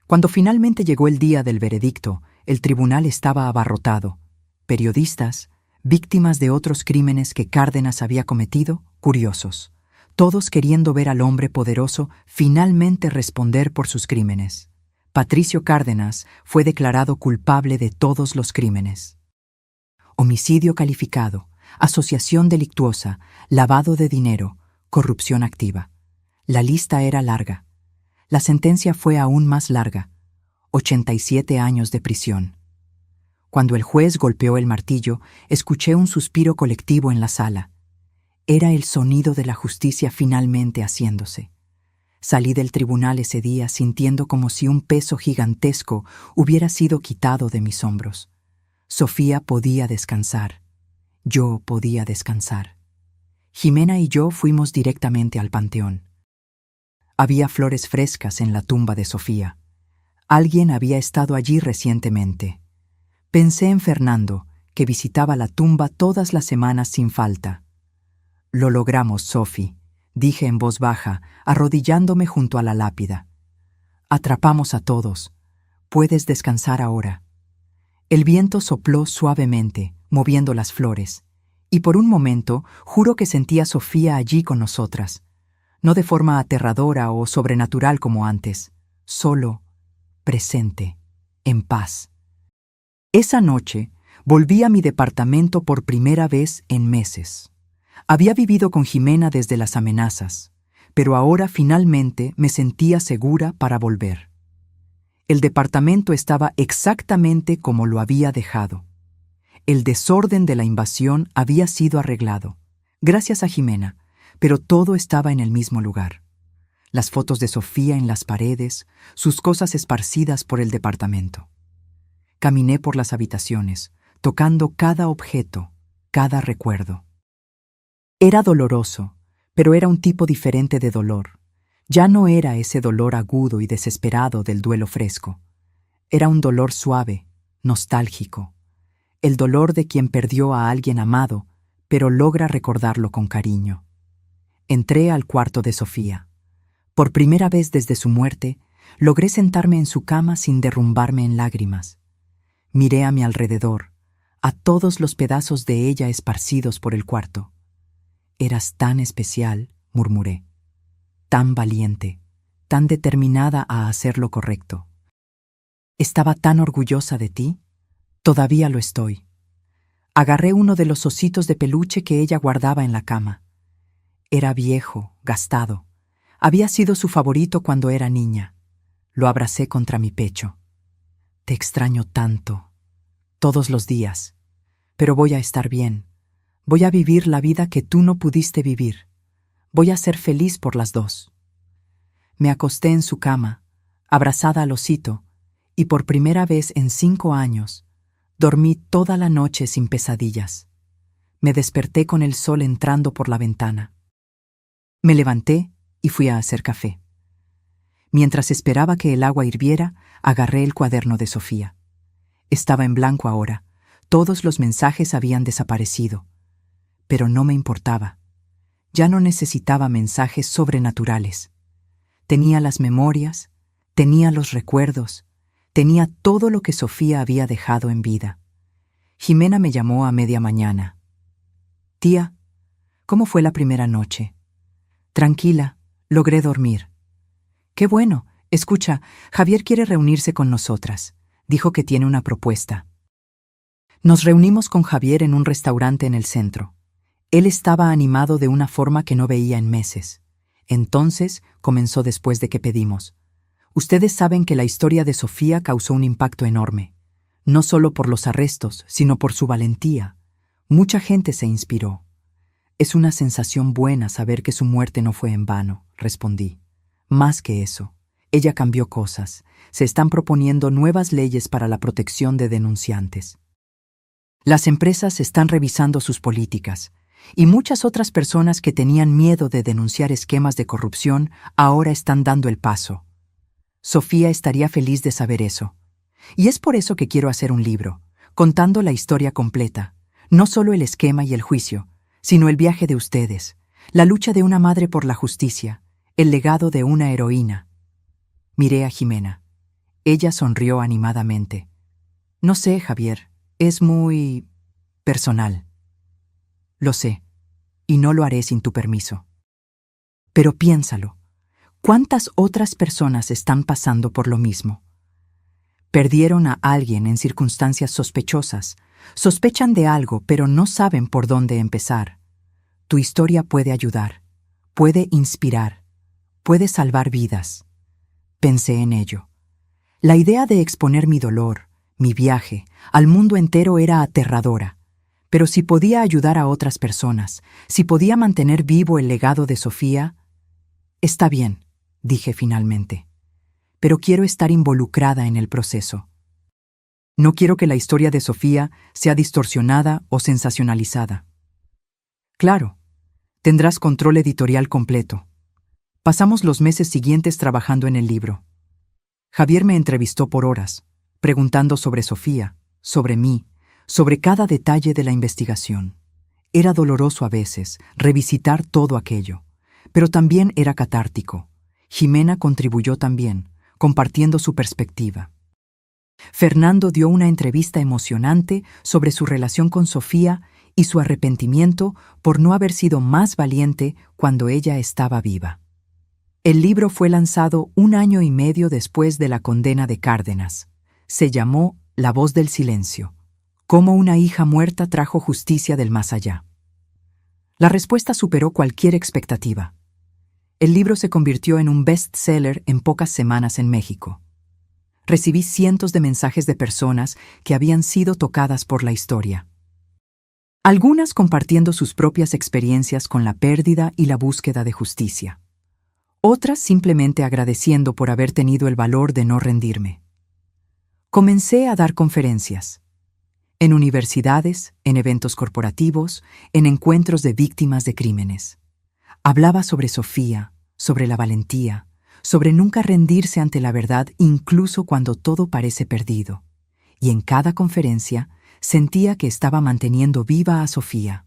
Cuando finalmente llegó el día del veredicto, el tribunal estaba abarrotado. Periodistas, víctimas de otros crímenes que Cárdenas había cometido, curiosos, todos queriendo ver al hombre poderoso finalmente responder por sus crímenes. Patricio Cárdenas fue declarado culpable de todos los crímenes. Homicidio calificado, asociación delictuosa, lavado de dinero, corrupción activa. La lista era larga. La sentencia fue aún más larga, 87 años de prisión. Cuando el juez golpeó el martillo, escuché un suspiro colectivo en la sala. Era el sonido de la justicia finalmente haciéndose. Salí del tribunal ese día sintiendo como si un peso gigantesco hubiera sido quitado de mis hombros. Sofía podía descansar. Yo podía descansar. Jimena y yo fuimos directamente al panteón. Había flores frescas en la tumba de Sofía. Alguien había estado allí recientemente. Pensé en Fernando, que visitaba la tumba todas las semanas sin falta. Lo logramos, Sophie, dije en voz baja, arrodillándome junto a la lápida. Atrapamos a todos. Puedes descansar ahora. El viento sopló suavemente, moviendo las flores, y por un momento juro que sentí a Sofía allí con nosotras. No de forma aterradora o sobrenatural como antes, solo, presente, en paz. Esa noche volví a mi departamento por primera vez en meses. Había vivido con Jimena desde las amenazas, pero ahora finalmente me sentía segura para volver. El departamento estaba exactamente como lo había dejado. El desorden de la invasión había sido arreglado, gracias a Jimena, pero todo estaba en el mismo lugar. Las fotos de Sofía en las paredes, sus cosas esparcidas por el departamento. Caminé por las habitaciones, tocando cada objeto, cada recuerdo. Era doloroso, pero era un tipo diferente de dolor. Ya no era ese dolor agudo y desesperado del duelo fresco. Era un dolor suave, nostálgico. El dolor de quien perdió a alguien amado, pero logra recordarlo con cariño. Entré al cuarto de Sofía. Por primera vez desde su muerte, logré sentarme en su cama sin derrumbarme en lágrimas. Miré a mi alrededor, a todos los pedazos de ella esparcidos por el cuarto. «Eras tan especial», murmuré, «tan valiente, tan determinada a hacer lo correcto. Estaba tan orgullosa de ti. Todavía lo estoy». Agarré uno de los ositos de peluche que ella guardaba en la cama. Era viejo, gastado. Había sido su favorito cuando era niña. Lo abracé contra mi pecho. «Te extraño tanto, todos los días. Pero voy a estar bien. Voy a vivir la vida que tú no pudiste vivir. Voy a ser feliz por las dos». Me acosté en su cama, abrazada al osito, y por primera vez en 5 años, dormí toda la noche sin pesadillas. Me desperté con el sol entrando por la ventana. Me levanté y fui a hacer café. Mientras esperaba que el agua hirviera, agarré el cuaderno de Sofía. Estaba en blanco ahora. Todos los mensajes habían desaparecido. Pero no me importaba. Ya no necesitaba mensajes sobrenaturales. Tenía las memorias, tenía los recuerdos, tenía todo lo que Sofía había dejado en vida. Jimena me llamó a media mañana. «Tía, ¿cómo fue la primera noche?» «Tranquila, logré dormir». «Qué bueno. Escucha, Javier quiere reunirse con nosotras. Dijo que tiene una propuesta». Nos reunimos con Javier en un restaurante en el centro. Él estaba animado de una forma que no veía en meses. Entonces comenzó después de que pedimos. «Ustedes saben que la historia de Sofía causó un impacto enorme. No solo por los arrestos, sino por su valentía. Mucha gente se inspiró». «Es una sensación buena saber que su muerte no fue en vano», respondí. «Más que eso, ella cambió cosas. Se están proponiendo nuevas leyes para la protección de denunciantes. Las empresas están revisando sus políticas, y muchas otras personas que tenían miedo de denunciar esquemas de corrupción ahora están dando el paso. Sofía estaría feliz de saber eso. Y es por eso que quiero hacer un libro, contando la historia completa, no solo el esquema y el juicio, sino el viaje de ustedes, la lucha de una madre por la justicia, el legado de una heroína». Miré a Jimena. Ella sonrió animadamente. «No sé, Javier, es muy personal». «Lo sé, y no lo haré sin tu permiso. Pero piénsalo, ¿cuántas otras personas están pasando por lo mismo? Perdieron a alguien en circunstancias sospechosas, sospechan de algo, pero no saben por dónde empezar. Tu historia puede ayudar, puede inspirar, puede salvar vidas». Pensé en ello. La idea de exponer mi dolor, mi viaje, al mundo entero era aterradora. Pero si podía ayudar a otras personas, si podía mantener vivo el legado de Sofía... «Está bien», dije finalmente. «Pero quiero estar involucrada en el proceso. No quiero que la historia de Sofía sea distorsionada o sensacionalizada». «Claro, tendrás control editorial completo». Pasamos los meses siguientes trabajando en el libro. Javier me entrevistó por horas, preguntando sobre Sofía, sobre mí, sobre cada detalle de la investigación. Era doloroso a veces revisitar todo aquello, pero también era catártico. Jimena contribuyó también, compartiendo su perspectiva. Fernando dio una entrevista emocionante sobre su relación con Sofía y su arrepentimiento por no haber sido más valiente cuando ella estaba viva. El libro fue lanzado 1 año y medio después de la condena de Cárdenas. Se llamó La voz del silencio. Cómo una hija muerta trajo justicia del más allá. La respuesta superó cualquier expectativa. El libro se convirtió en un bestseller en pocas semanas en México. Recibí cientos de mensajes de personas que habían sido tocadas por la historia. Algunas compartiendo sus propias experiencias con la pérdida y la búsqueda de justicia. Otras simplemente agradeciendo por haber tenido el valor de no rendirme. Comencé a dar conferencias. En universidades, en eventos corporativos, en encuentros de víctimas de crímenes. Hablaba sobre Sofía, sobre la valentía, sobre nunca rendirse ante la verdad incluso cuando todo parece perdido. Y en cada conferencia sentía que estaba manteniendo viva a Sofía.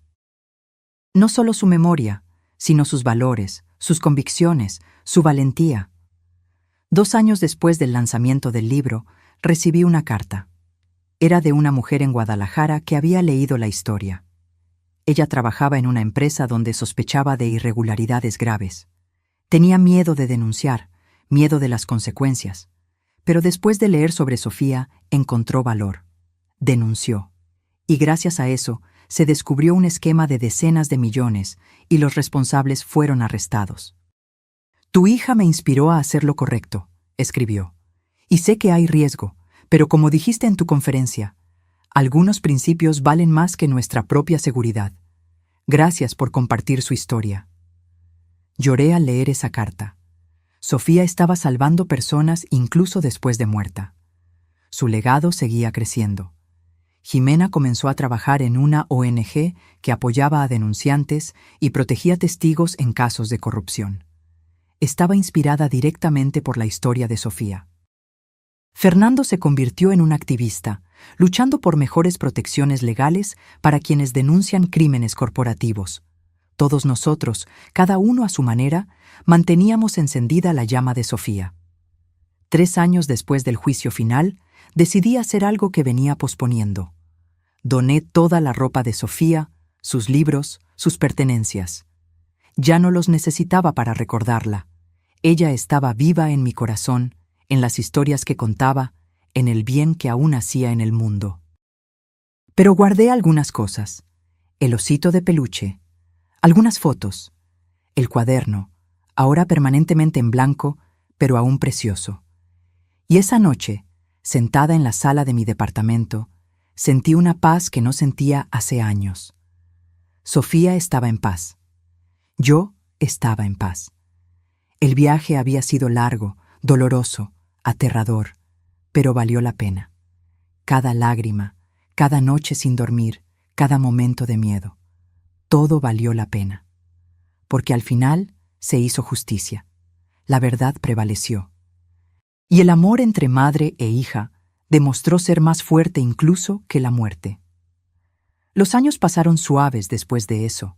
No solo su memoria, sino sus valores, sus convicciones, su valentía. 2 años después del lanzamiento del libro, recibí una carta. Era de una mujer en Guadalajara que había leído la historia. Ella trabajaba en una empresa donde sospechaba de irregularidades graves. Tenía miedo de denunciar, miedo de las consecuencias. Pero después de leer sobre Sofía, encontró valor. Denunció. Y gracias a eso, se descubrió un esquema de decenas de millones y los responsables fueron arrestados. Tu hija me inspiró a hacer lo correcto, escribió. Y sé que hay riesgo, pero como dijiste en tu conferencia, algunos principios valen más que nuestra propia seguridad. Gracias por compartir su historia. Lloré al leer esa carta. Sofía estaba salvando personas incluso después de muerta. Su legado seguía creciendo. Jimena comenzó a trabajar en una ONG que apoyaba a denunciantes y protegía testigos en casos de corrupción. Estaba inspirada directamente por la historia de Sofía. Fernando se convirtió en un activista, luchando por mejores protecciones legales para quienes denuncian crímenes corporativos. Todos nosotros, cada uno a su manera, manteníamos encendida la llama de Sofía. 3 años después del juicio final, decidí hacer algo que venía posponiendo. Doné toda la ropa de Sofía, sus libros, sus pertenencias. Ya no los necesitaba para recordarla. Ella estaba viva en mi corazón, en las historias que contaba, en el bien que aún hacía en el mundo. Pero guardé algunas cosas. El osito de peluche, algunas fotos, el cuaderno, ahora permanentemente en blanco, pero aún precioso. Y esa noche, sentada en la sala de mi departamento, sentí una paz que no sentía hace años. Sofía estaba en paz. Yo estaba en paz. El viaje había sido largo, doloroso, aterrador, pero valió la pena. Cada lágrima, cada noche sin dormir, cada momento de miedo. Todo valió la pena. Porque al final se hizo justicia. La verdad prevaleció. Y el amor entre madre e hija demostró ser más fuerte incluso que la muerte. Los años pasaron suaves después de eso.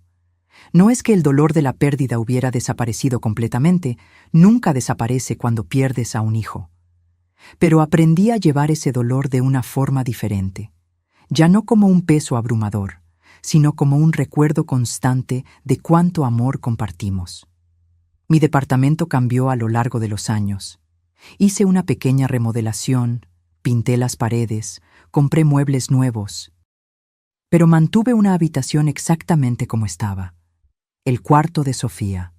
No es que el dolor de la pérdida hubiera desaparecido completamente, nunca desaparece cuando pierdes a un hijo. Pero aprendí a llevar ese dolor de una forma diferente, ya no como un peso abrumador, sino como un recuerdo constante de cuánto amor compartimos. Mi departamento cambió a lo largo de los años. Hice una pequeña remodelación, pinté las paredes, compré muebles nuevos. Pero mantuve una habitación exactamente como estaba. El cuarto de Sofía.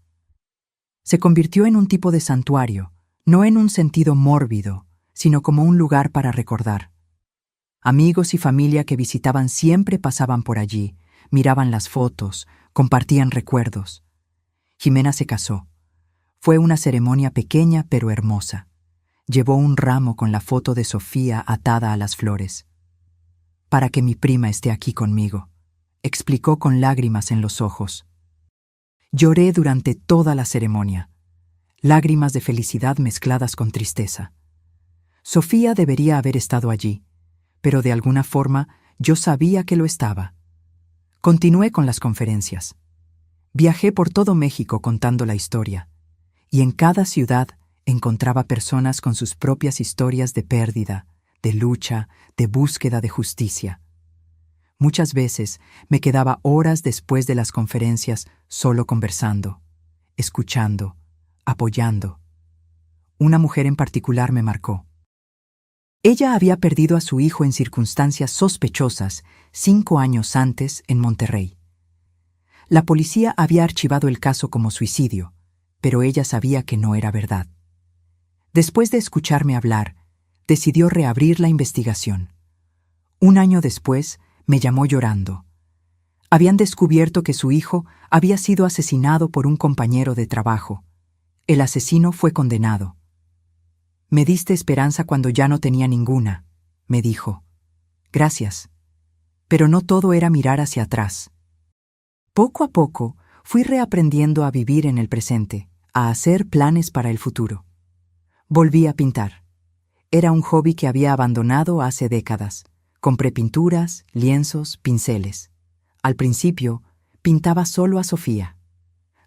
Se convirtió en un tipo de santuario, no en un sentido mórbido, sino como un lugar para recordar. Amigos y familia que visitaban siempre pasaban por allí, miraban las fotos, compartían recuerdos. Jimena se casó. Fue una ceremonia pequeña pero hermosa. Llevó un ramo con la foto de Sofía atada a las flores. Para que mi prima esté aquí conmigo, explicó con lágrimas en los ojos. Lloré durante toda la ceremonia, lágrimas de felicidad mezcladas con tristeza. Sofía debería haber estado allí, pero de alguna forma yo sabía que lo estaba. Continué con las conferencias. Viajé por todo México contando la historia, y en cada ciudad encontraba personas con sus propias historias de pérdida, de lucha, de búsqueda de justicia. Muchas veces me quedaba horas después de las conferencias solo conversando, escuchando, apoyando. Una mujer en particular me marcó. Ella había perdido a su hijo en circunstancias sospechosas 5 años antes en Monterrey. La policía había archivado el caso como suicidio, pero ella sabía que no era verdad. Después de escucharme hablar, decidió reabrir la investigación. 1 año después, me llamó llorando. Habían descubierto que su hijo había sido asesinado por un compañero de trabajo. El asesino fue condenado. Me diste esperanza cuando ya no tenía ninguna, me dijo. Gracias. Pero no todo era mirar hacia atrás. Poco a poco fui reaprendiendo a vivir en el presente, a hacer planes para el futuro. Volví a pintar. Era un hobby que había abandonado hace décadas. Compré pinturas, lienzos, pinceles. Al principio, pintaba solo a Sofía.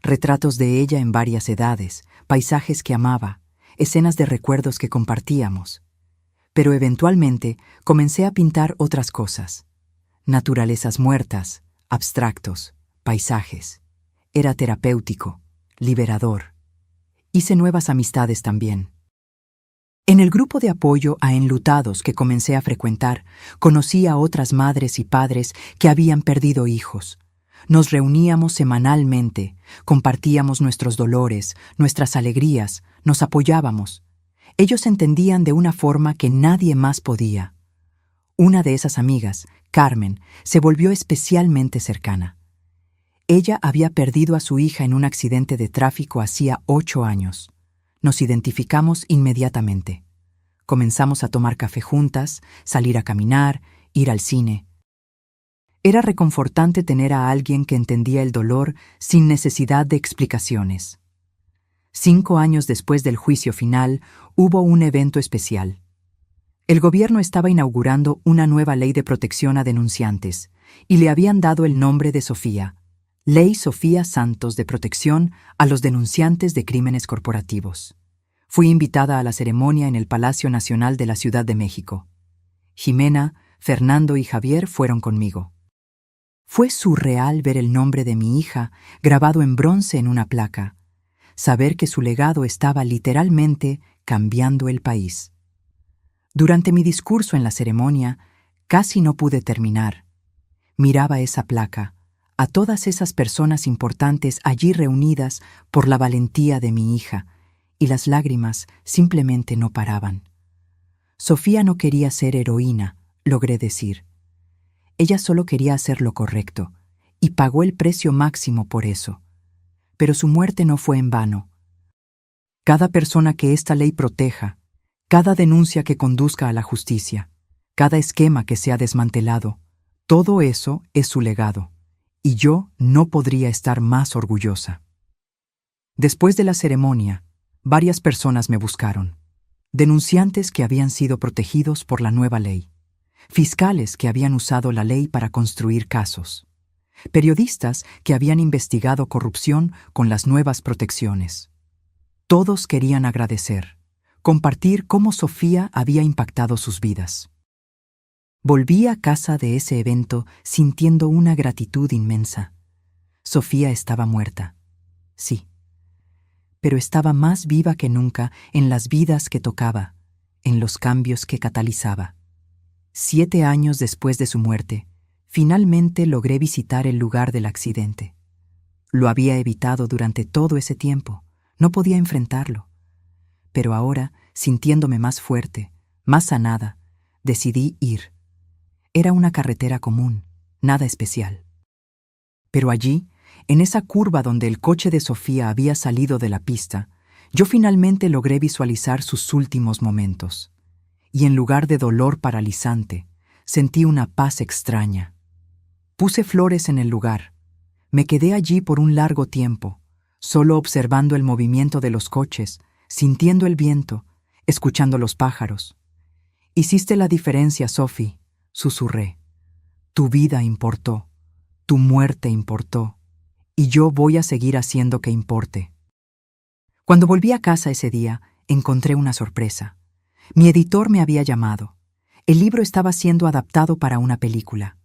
retratos de ella en varias edades, paisajes que amaba, escenas de recuerdos que compartíamos. Pero eventualmente comencé a pintar otras cosas. Naturalezas muertas, abstractos, paisajes. Era terapéutico, liberador. Hice nuevas amistades también. En el grupo de apoyo a enlutados que comencé a frecuentar, conocí a otras madres y padres que habían perdido hijos. Nos reuníamos semanalmente, compartíamos nuestros dolores, nuestras alegrías, nos apoyábamos. Ellos entendían de una forma que nadie más podía. Una de esas amigas, Carmen, se volvió especialmente cercana. Ella había perdido a su hija en un accidente de tráfico hacía 8 años. Nos identificamos inmediatamente. Comenzamos a tomar café juntas, salir a caminar, ir al cine. Era reconfortante tener a alguien que entendía el dolor sin necesidad de explicaciones. 5 años después del juicio final, hubo un evento especial. El gobierno estaba inaugurando una nueva ley de protección a denunciantes y le habían dado el nombre de Sofía, Ley Sofía Santos de protección a los denunciantes de crímenes corporativos. Fui invitada a la ceremonia en el Palacio Nacional de la Ciudad de México. Jimena, Fernando y Javier fueron conmigo. Fue surreal ver el nombre de mi hija grabado en bronce en una placa, saber que su legado estaba literalmente cambiando el país. Durante mi discurso en la ceremonia, casi no pude terminar. Miraba esa placa, a todas esas personas importantes allí reunidas por la valentía de mi hija, y las lágrimas simplemente no paraban. Sofía no quería ser heroína, logré decir. Ella solo quería hacer lo correcto, y pagó el precio máximo por eso. Pero su muerte no fue en vano. Cada persona que esta ley proteja, cada denuncia que conduzca a la justicia, cada esquema que sea desmantelado, todo eso es su legado. Y yo no podría estar más orgullosa. Después de la ceremonia, varias personas me buscaron. Denunciantes que habían sido protegidos por la nueva ley. Fiscales que habían usado la ley para construir casos. Periodistas que habían investigado corrupción con las nuevas protecciones. Todos querían agradecer, compartir cómo Sofía había impactado sus vidas. Volví a casa de ese evento sintiendo una gratitud inmensa. Sofía estaba muerta. Sí. Pero estaba más viva que nunca en las vidas que tocaba, en los cambios que catalizaba. 7 años después de su muerte, finalmente logré visitar el lugar del accidente. Lo había evitado durante todo ese tiempo. No podía enfrentarlo. Pero ahora, sintiéndome más fuerte, más sanada, decidí ir. Era una carretera común, nada especial. Pero allí, en esa curva donde el coche de Sofía había salido de la pista, yo finalmente logré visualizar sus últimos momentos. Y en lugar de dolor paralizante, sentí una paz extraña. Puse flores en el lugar. Me quedé allí por un largo tiempo, solo observando el movimiento de los coches, sintiendo el viento, escuchando los pájaros. Hiciste la diferencia, Sophie, susurré. Tu vida importó, tu muerte importó, y yo voy a seguir haciendo que importe. Cuando volví a casa ese día, encontré una sorpresa. Mi editor me había llamado. El libro estaba siendo adaptado para una película.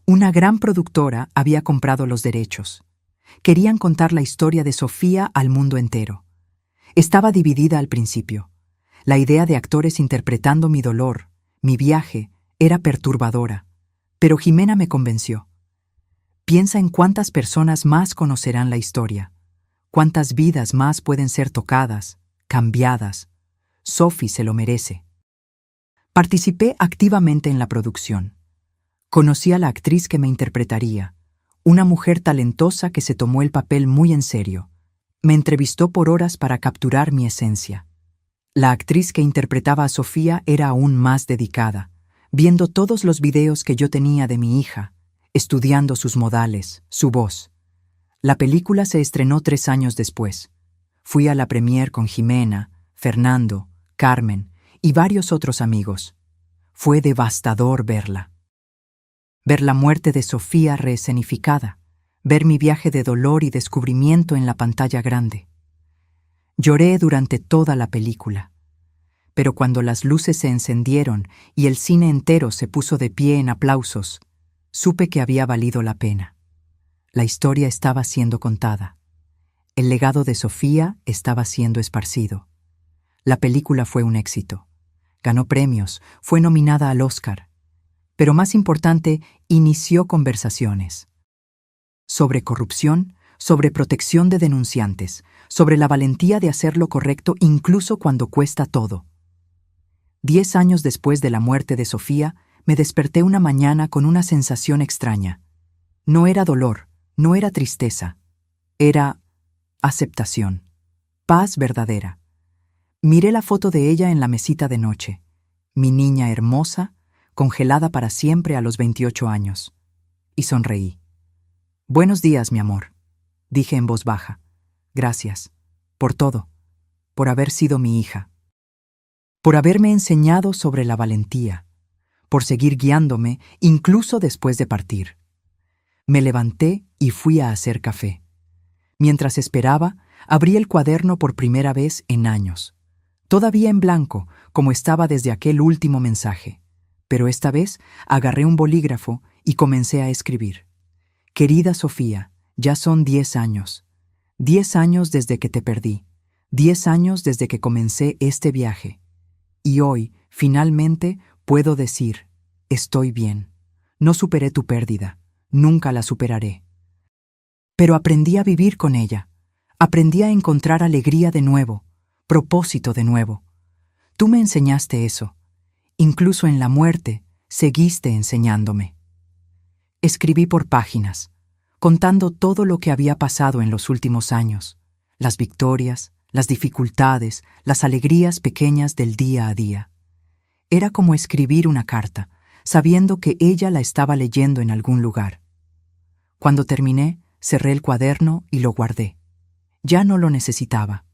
Una gran productora había comprado los derechos. Querían contar la historia de Sofía al mundo entero. Estaba dividida al principio. La idea de actores interpretando mi dolor, mi viaje, era perturbadora, pero Jimena me convenció. Piensa en cuántas personas más conocerán la historia, cuántas vidas más pueden ser tocadas, cambiadas. Sophie se lo merece. Participé activamente en la producción. Conocí a la actriz que me interpretaría, una mujer talentosa que se tomó el papel muy en serio. Me entrevistó por horas para capturar mi esencia. La actriz que interpretaba a Sofía era aún más dedicada, viendo todos los videos que yo tenía de mi hija, estudiando sus modales, su voz. La película se estrenó 3 años después. Fui a la premier con Jimena, Fernando, Carmen y varios otros amigos. Fue devastador verla. Ver la muerte de Sofía reescenificada, ver mi viaje de dolor y descubrimiento en la pantalla grande. Lloré durante toda la película, pero cuando las luces se encendieron y el cine entero se puso de pie en aplausos, supe que había valido la pena. La historia estaba siendo contada. El legado de Sofía estaba siendo esparcido. La película fue un éxito. Ganó premios, fue nominada al Oscar. Pero más importante, inició conversaciones. Sobre corrupción, sobre protección de denunciantes, sobre la valentía de hacer lo correcto incluso cuando cuesta todo. 10 años después de la muerte de Sofía, me desperté una mañana con una sensación extraña. No era dolor, no era tristeza, era aceptación, paz verdadera. Miré la foto de ella en la mesita de noche, mi niña hermosa, congelada para siempre a los 28 años, y sonreí. «Buenos días, mi amor», dije en voz baja. «Gracias, por todo, por haber sido mi hija, por haberme enseñado sobre la valentía, por seguir guiándome incluso después de partir». Me levanté y fui a hacer café. Mientras esperaba, abrí el cuaderno por primera vez en años. Todavía en blanco, como estaba desde aquel último mensaje. Pero esta vez agarré un bolígrafo y comencé a escribir. «Querida Sofía, ya son 10 años. 10 años desde que te perdí. 10 años desde que comencé este viaje. Y hoy, finalmente, puedo decir, estoy bien. No superé tu pérdida. Nunca la superaré. Pero aprendí a vivir con ella. Aprendí a encontrar alegría de nuevo, propósito de nuevo. Tú me enseñaste eso. Incluso en la muerte, seguiste enseñándome». Escribí por páginas, contando todo lo que había pasado en los últimos años, las victorias, las dificultades, las alegrías pequeñas del día a día. Era como escribir una carta, sabiendo que ella la estaba leyendo en algún lugar. Cuando terminé, cerré el cuaderno y lo guardé. Ya no lo necesitaba.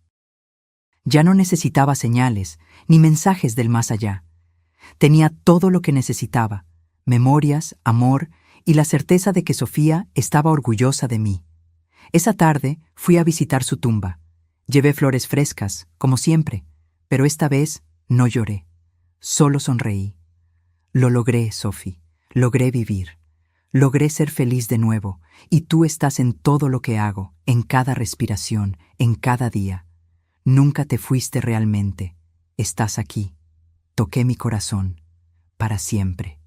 Ya no necesitaba señales, ni mensajes del más allá. Tenía todo lo que necesitaba, memorias, amor y la certeza de que Sofía estaba orgullosa de mí. Esa tarde fui a visitar su tumba. Llevé flores frescas, como siempre, pero esta vez no lloré. Solo sonreí. Lo logré, Sophie. Logré vivir. Logré ser feliz de nuevo, y tú estás en todo lo que hago, en cada respiración, en cada día. Nunca te fuiste realmente. Estás aquí. Toqué mi corazón. Para siempre.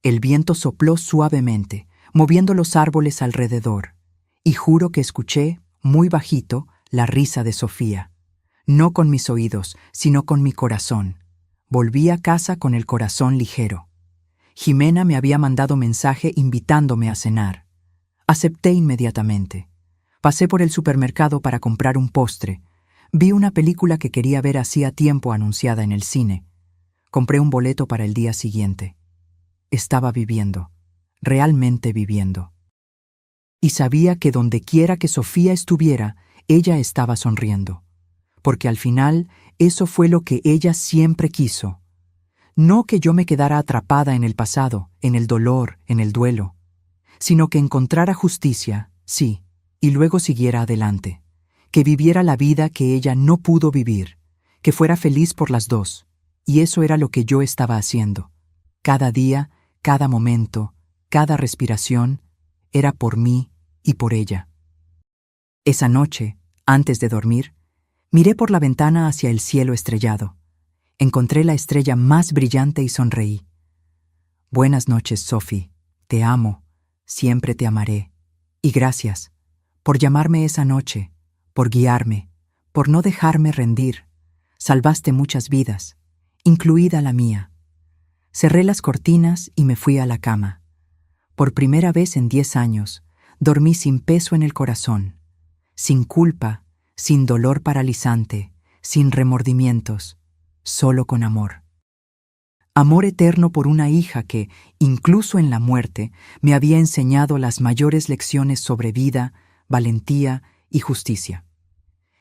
El viento sopló suavemente, moviendo los árboles alrededor, y juro que escuché, muy bajito, la risa de Sofía. No con mis oídos, sino con mi corazón. Volví a casa con el corazón ligero. Jimena me había mandado mensaje invitándome a cenar. Acepté inmediatamente. Pasé por el supermercado para comprar un postre. Vi una película que quería ver hacía tiempo anunciada en el cine. Compré un boleto para el día siguiente. Estaba viviendo, realmente viviendo. Y sabía que donde quiera que Sofía estuviera, ella estaba sonriendo. Porque al final, eso fue lo que ella siempre quiso. No que yo me quedara atrapada en el pasado, en el dolor, en el duelo, sino que encontrara justicia, sí, y luego siguiera adelante, que viviera la vida que ella no pudo vivir, que fuera feliz por las dos, y eso era lo que yo estaba haciendo. Cada día, cada momento, cada respiración, era por mí y por ella. Esa noche, antes de dormir, miré por la ventana hacia el cielo estrellado. Encontré la estrella más brillante y sonreí. «Buenas noches, Sophie. Te amo. Siempre te amaré. Y gracias por llamarme esa noche, por guiarme, por no dejarme rendir. Salvaste muchas vidas, incluida la mía». Cerré las cortinas y me fui a la cama. Por primera vez en 10 años, dormí sin peso en el corazón, sin culpa, sin dolor paralizante, sin remordimientos, solo con amor. Amor eterno por una hija que, incluso en la muerte, me había enseñado las mayores lecciones sobre vida, valentía y justicia.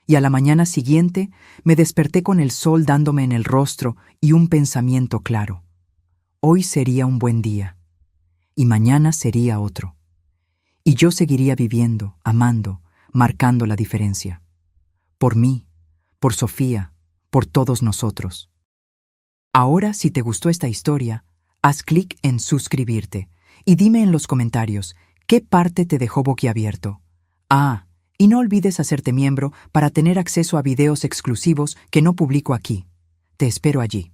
Y a la mañana siguiente me desperté con el sol dándome en el rostro y un pensamiento claro. Hoy sería un buen día, y mañana sería otro. Y yo seguiría viviendo, amando, marcando la diferencia. Por mí, por Sofía, por todos nosotros. Ahora, si te gustó esta historia, haz clic en suscribirte y dime en los comentarios qué parte te dejó boquiabierto. Ah, y no olvides hacerte miembro para tener acceso a videos exclusivos que no publico aquí. Te espero allí.